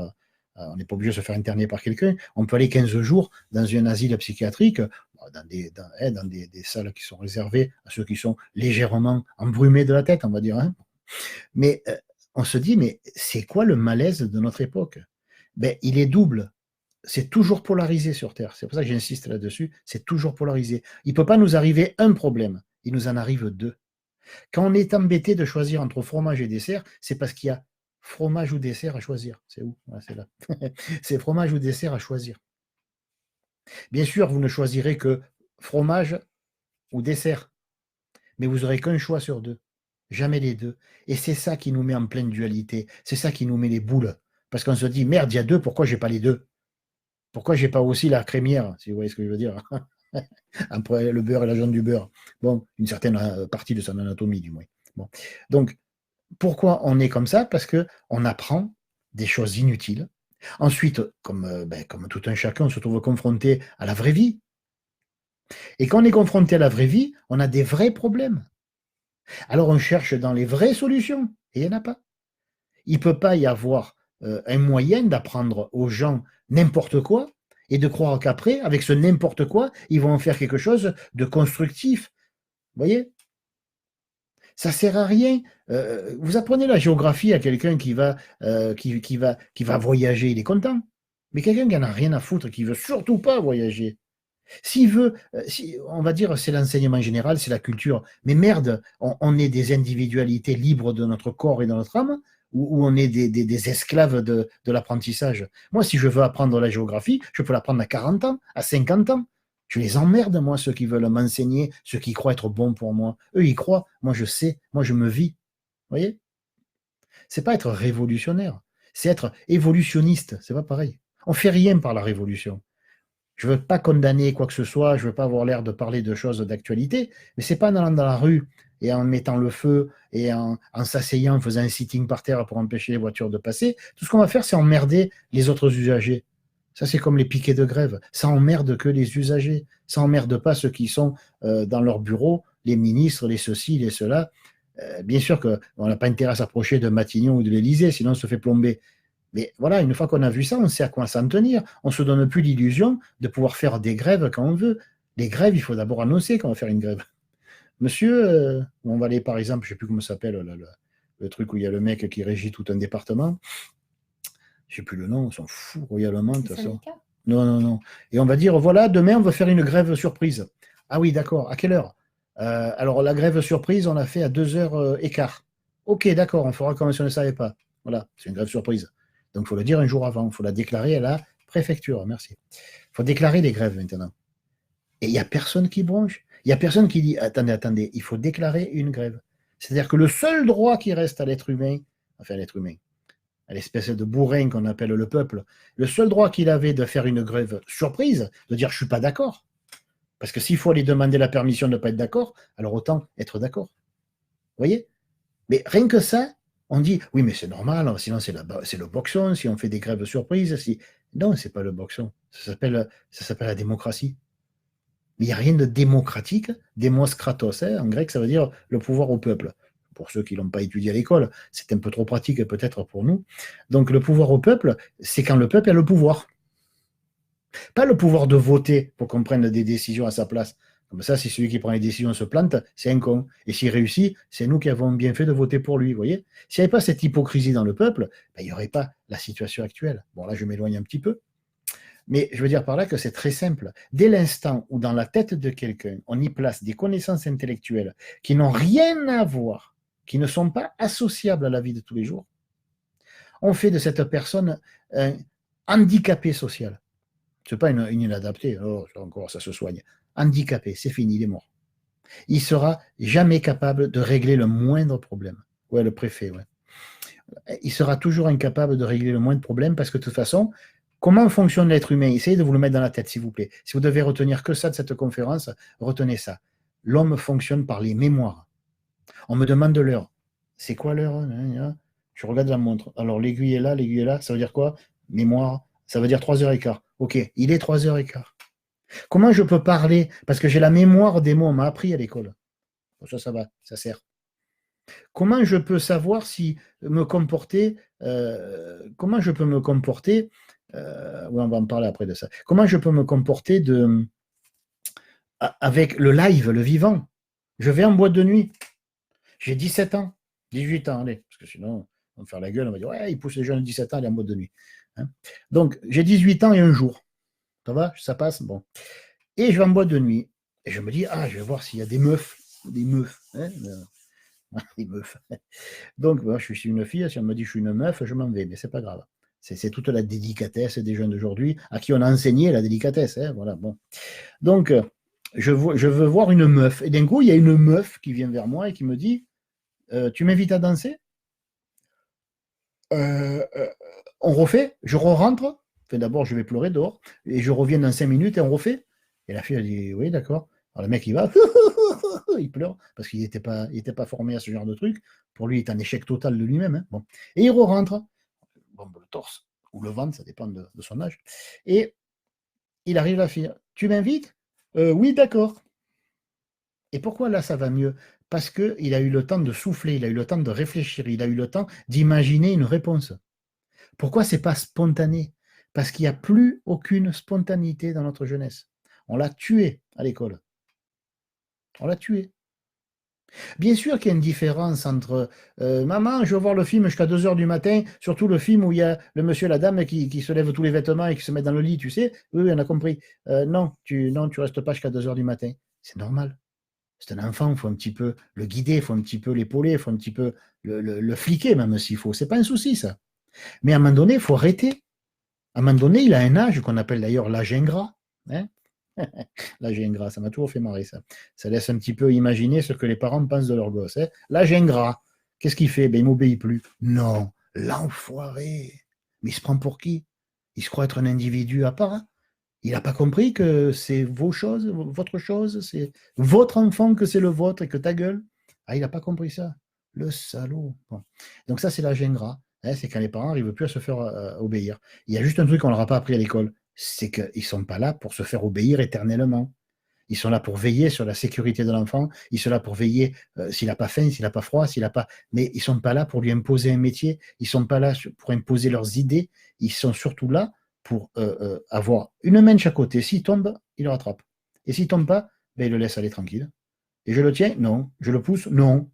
On n'est pas obligé de se faire interner par quelqu'un. On peut aller 15 jours dans un asile psychiatrique, dans des salles qui sont réservées à ceux qui sont légèrement embrumés de la tête, on va dire. Hein. Mais on se dit, mais c'est quoi le malaise de notre époque? Ben, il est double. C'est toujours polarisé sur Terre. C'est pour ça que j'insiste là-dessus. C'est toujours polarisé. Il ne peut pas nous arriver un problème. Il nous en arrive 2. Quand on est embêté de choisir entre fromage et dessert, c'est parce qu'il y a fromage ou dessert à choisir. C'est où? C'est là. C'est fromage ou dessert à choisir. Bien sûr, vous ne choisirez que fromage ou dessert, mais vous n'aurez qu'un choix sur 2. Jamais les 2. Et c'est ça qui nous met en pleine dualité. C'est ça qui nous met les boules. Parce qu'on se dit, merde, il y a 2, pourquoi j'ai pas les 2? Pourquoi j'ai pas aussi la crémière, si vous voyez ce que je veux dire? Après le beurre et la jaune du beurre. Bon, une certaine partie de son anatomie, du moins. Bon. Donc, pourquoi on est comme ça? Parce qu'on apprend des choses inutiles. Ensuite, comme tout un chacun, on se trouve confronté à la vraie vie. Et quand on est confronté à la vraie vie, on a des vrais problèmes. Alors on cherche dans les vraies solutions, et il n'y en a pas. Il ne peut pas y avoir un moyen d'apprendre aux gens n'importe quoi et de croire qu'après, avec ce n'importe quoi, ils vont en faire quelque chose de constructif. Vous voyez? Ça ne sert à rien. Vous apprenez la géographie à quelqu'un qui va voyager, il est content. Mais quelqu'un qui n'en a rien à foutre, qui ne veut surtout pas voyager. S'il veut, on va dire c'est l'enseignement général, c'est la culture. Mais merde, on est des individualités libres de notre corps et de notre âme, ou on est des esclaves de l'apprentissage. Moi, si je veux apprendre la géographie, je peux l'apprendre à 40 ans, à 50 ans. Je les emmerde, moi, ceux qui veulent m'enseigner, ceux qui croient être bons pour moi. Eux, ils croient, moi, je sais, moi, je me vis. Vous voyez? C'est pas être révolutionnaire, c'est être évolutionniste. C'est pas pareil. On fait rien par la révolution. Je ne veux pas condamner quoi que ce soit, je ne veux pas avoir l'air de parler de choses d'actualité, mais ce n'est pas en allant dans la rue et en mettant le feu et en s'asseyant, en faisant un sitting par terre pour empêcher les voitures de passer. Tout ce qu'on va faire, c'est emmerder les autres usagers. Ça, c'est comme les piquets de grève. Ça emmerde que les usagers. Ça emmerde pas ceux qui sont dans leur bureau, les ministres, les ceci, les cela. Bien sûr qu'on n'a pas intérêt à s'approcher de Matignon ou de l'Élysée, sinon on se fait plomber. Mais voilà, une fois qu'on a vu ça, on sait à quoi s'en tenir. On ne se donne plus l'illusion de pouvoir faire des grèves quand on veut. Les grèves, il faut d'abord annoncer qu'on va faire une grève. Monsieur, on va aller par exemple, je ne sais plus comment ça s'appelle, le truc où il y a le mec qui régit tout un département. Je ne sais plus le nom, on s'en fout royalement de toute façon. Non, non, non. Et on va dire, voilà, demain, on va faire une grève surprise. Ah oui, d'accord. À quelle heure? Alors, la grève surprise, on l'a fait à 2h15. Ok, d'accord, on fera comme si on ne savait pas. Voilà, c'est une grève surprise. Donc, il faut le dire un jour avant. Il faut la déclarer à la préfecture. Merci. Il faut déclarer les grèves maintenant. Et il n'y a personne qui bronche. Il n'y a personne qui dit, attendez, il faut déclarer une grève. C'est-à-dire que le seul droit qui reste à l'être humain, enfin à l'être humain, à l'espèce de bourrin qu'on appelle le peuple, le seul droit qu'il avait de faire une grève surprise, de dire je ne suis pas d'accord. Parce que s'il faut aller demander la permission de ne pas être d'accord, alors autant être d'accord. Vous voyez? Mais rien que ça, on dit oui, mais c'est normal, sinon c'est le boxon, si on fait des grèves surprises. Non, c'est pas le boxon. Ça s'appelle la démocratie. Mais il n'y a rien de démocratique. Demos kratos, en grec, ça veut dire le pouvoir au peuple. Pour ceux qui ne l'ont pas étudié à l'école, c'est un peu trop pratique peut-être pour nous. Donc le pouvoir au peuple, c'est quand le peuple a le pouvoir. Pas le pouvoir de voter pour qu'on prenne des décisions à sa place. Comme ça, si celui qui prend les décisions se plante, c'est un con. Et s'il réussit, c'est nous qui avons bien fait de voter pour lui. Vous voyez? S'il n'y avait pas cette hypocrisie dans le peuple, il n'y aurait pas la situation actuelle. Bon, là, je m'éloigne un petit peu. Mais je veux dire par là que c'est très simple. Dès l'instant où dans la tête de quelqu'un, on y place des connaissances intellectuelles qui n'ont rien à voir, qui ne sont pas associables à la vie de tous les jours, on fait de cette personne un handicapé social. Ce n'est pas une inadaptée, oh, encore ça se soigne. Handicapé, c'est fini, il est mort. Il ne sera jamais capable de régler le moindre problème. Ouais, le préfet, ouais. Il sera toujours incapable de régler le moindre problème parce que de toute façon, comment fonctionne l'être humain? Essayez de vous le mettre dans la tête, s'il vous plaît. Si vous devez retenir que ça de cette conférence, retenez ça. L'homme fonctionne par les mémoires. On me demande l'heure. C'est quoi l'heure? Je regarde la montre. Alors, l'aiguille est là, ça veut dire quoi? Mémoire, ça veut dire 3h15. Ok, il est 3h15. Comment je peux parler? Parce que j'ai la mémoire des mots, on m'a appris à l'école. Ça va, ça sert. Comment je peux savoir si me comporter, comment je peux me comporter, oui, on va en parler après de ça. Comment je peux me comporter avec le live, le vivant? Je vais en boîte de nuit. J'ai 17 ans, 18 ans, allez, parce que sinon, on va me faire la gueule, on va dire, ouais, il pousse les jeunes de 17 ans à aller en boîte de nuit. Hein. Donc, j'ai 18 ans et un jour. Ça va? Ça passe? Bon. Et je vais en boîte de nuit. Et je me dis, je vais voir s'il y a des meufs. Des meufs. Hein, des meufs. Donc, je suis une fille. Si on me dit que je suis une meuf, je m'en vais. Mais c'est pas grave. C'est toute la délicatesse des jeunes d'aujourd'hui à qui on a enseigné la délicatesse. Hein, voilà, bon. Donc, je veux voir une meuf. Et d'un coup, il y a une meuf qui vient vers moi et qui me dit, tu m'invites à danser? On refait? Je rentre? Enfin, d'abord, je vais pleurer dehors. Et je reviens dans 5 minutes et on refait? Et la fille a dit, oui, d'accord. Alors le mec, il va, il pleure, parce qu'il n'était pas formé à ce genre de truc. Pour lui, il est en échec total de lui-même. Hein. Bon. Et il rentre. Bon, le torse. ou le ventre, ça dépend de son âge. Et il arrive à la fille. Tu m'invites? Oui, d'accord. Et pourquoi là, ça va mieux? Parce qu'il a eu le temps de souffler, il a eu le temps de réfléchir, il a eu le temps d'imaginer une réponse. Pourquoi c'est pas spontané? Parce qu'il n'y a plus aucune spontanéité dans notre jeunesse. On l'a tué à l'école. On l'a tué. Bien sûr qu'il y a une différence entre maman, je veux voir le film jusqu'à 2 heures du matin, surtout le film où il y a le monsieur et la dame qui se lèvent tous les vêtements et qui se mettent dans le lit, tu sais. Oui, on a compris. Non, tu restes pas jusqu'à 2 heures du matin. C'est normal. C'est un enfant, il faut un petit peu le guider, il faut un petit peu l'épauler, il faut un petit peu le fliquer même s'il faut. C'est pas un souci ça. Mais à un moment donné, il faut arrêter. À un moment donné, il a un âge qu'on appelle d'ailleurs l'âge ingrat. Hein. L'âge ingrat, ça m'a toujours fait marrer ça. Ça laisse un petit peu imaginer ce que les parents pensent de leur gosse. Hein. L'âge ingrat, qu'est-ce qu'il fait? Ben, il m'obéit plus. Non, l'enfoiré. Mais il se prend pour qui? Il se croit être un individu à part. Hein. Il n'a pas compris que c'est vos choses, votre chose, c'est votre enfant que c'est le vôtre et que ta gueule. Ah, il n'a pas compris ça. Le salaud. Bon. Donc ça, c'est l'âge ingrat. Hein, c'est quand les parents n'arrivent plus à se faire obéir. Il y a juste un truc qu'on ne leur a pas appris à l'école, c'est qu'ils ne sont pas là pour se faire obéir éternellement. Ils sont là pour veiller sur la sécurité de l'enfant, ils sont là pour veiller s'il n'a pas faim, s'il n'a pas froid, s'il n'a pas... Mais ils ne sont pas là pour lui imposer un métier, ils ne sont pas là pour imposer leurs idées, ils sont surtout là pour avoir une main de chaque côté. S'il tombe, il le rattrape. Et s'il ne tombe pas, ben, il le laisse aller tranquille. Et je le tiens? Non. Je le pousse? Non.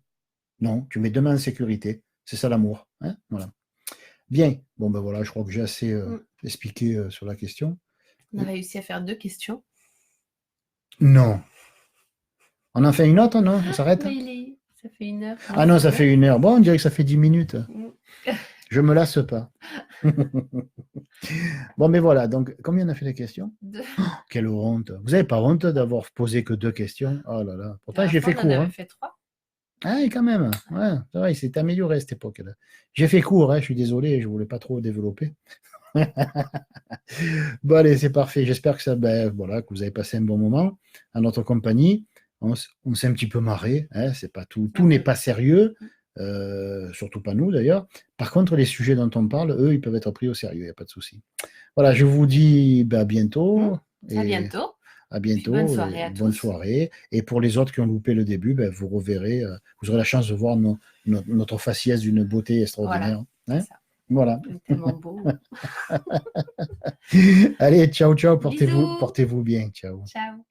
Non, tu mets deux mains en sécurité. C'est ça l'amour. Hein, voilà. Bien. Bon, ben voilà, je crois que j'ai assez expliqué sur la question. On a réussi à faire 2 questions. Non. On en fait une autre, non? On s'arrête? Oui, ça fait 1 heure. Ah non, ça fait 1 heure. Bon, on dirait que ça fait 10 minutes. Je me lasse pas. Bon, mais voilà. Donc, combien on a fait les questions? 2. Oh, quelle honte. Vous n'avez pas honte d'avoir posé que 2 questions? Oh là là. Pourtant, j'ai fait court. On avait fait 3. Ah, et quand même. Ouais, c'est vrai, il s'est amélioré à cette époque-là. J'ai fait court, hein, je suis désolé, je ne voulais pas trop développer. Bon, allez, c'est parfait. J'espère que voilà, que vous avez passé un bon moment à notre compagnie. On s'est un petit peu marré. Hein, c'est pas tout n'est pas sérieux, surtout pas nous d'ailleurs. Par contre, les sujets dont on parle, eux, ils peuvent être pris au sérieux, il n'y a pas de souci. Voilà, je vous dis à bientôt. À bientôt. À bientôt. Bonne soirée à tous. Bonne soirée. Et pour les autres qui ont loupé le début, vous reverrez, vous aurez la chance de voir notre faciès d'une beauté extraordinaire. Voilà. Hein, voilà. Tellement beau. Allez, ciao, ciao. Portez-vous bien. Ciao. Ciao.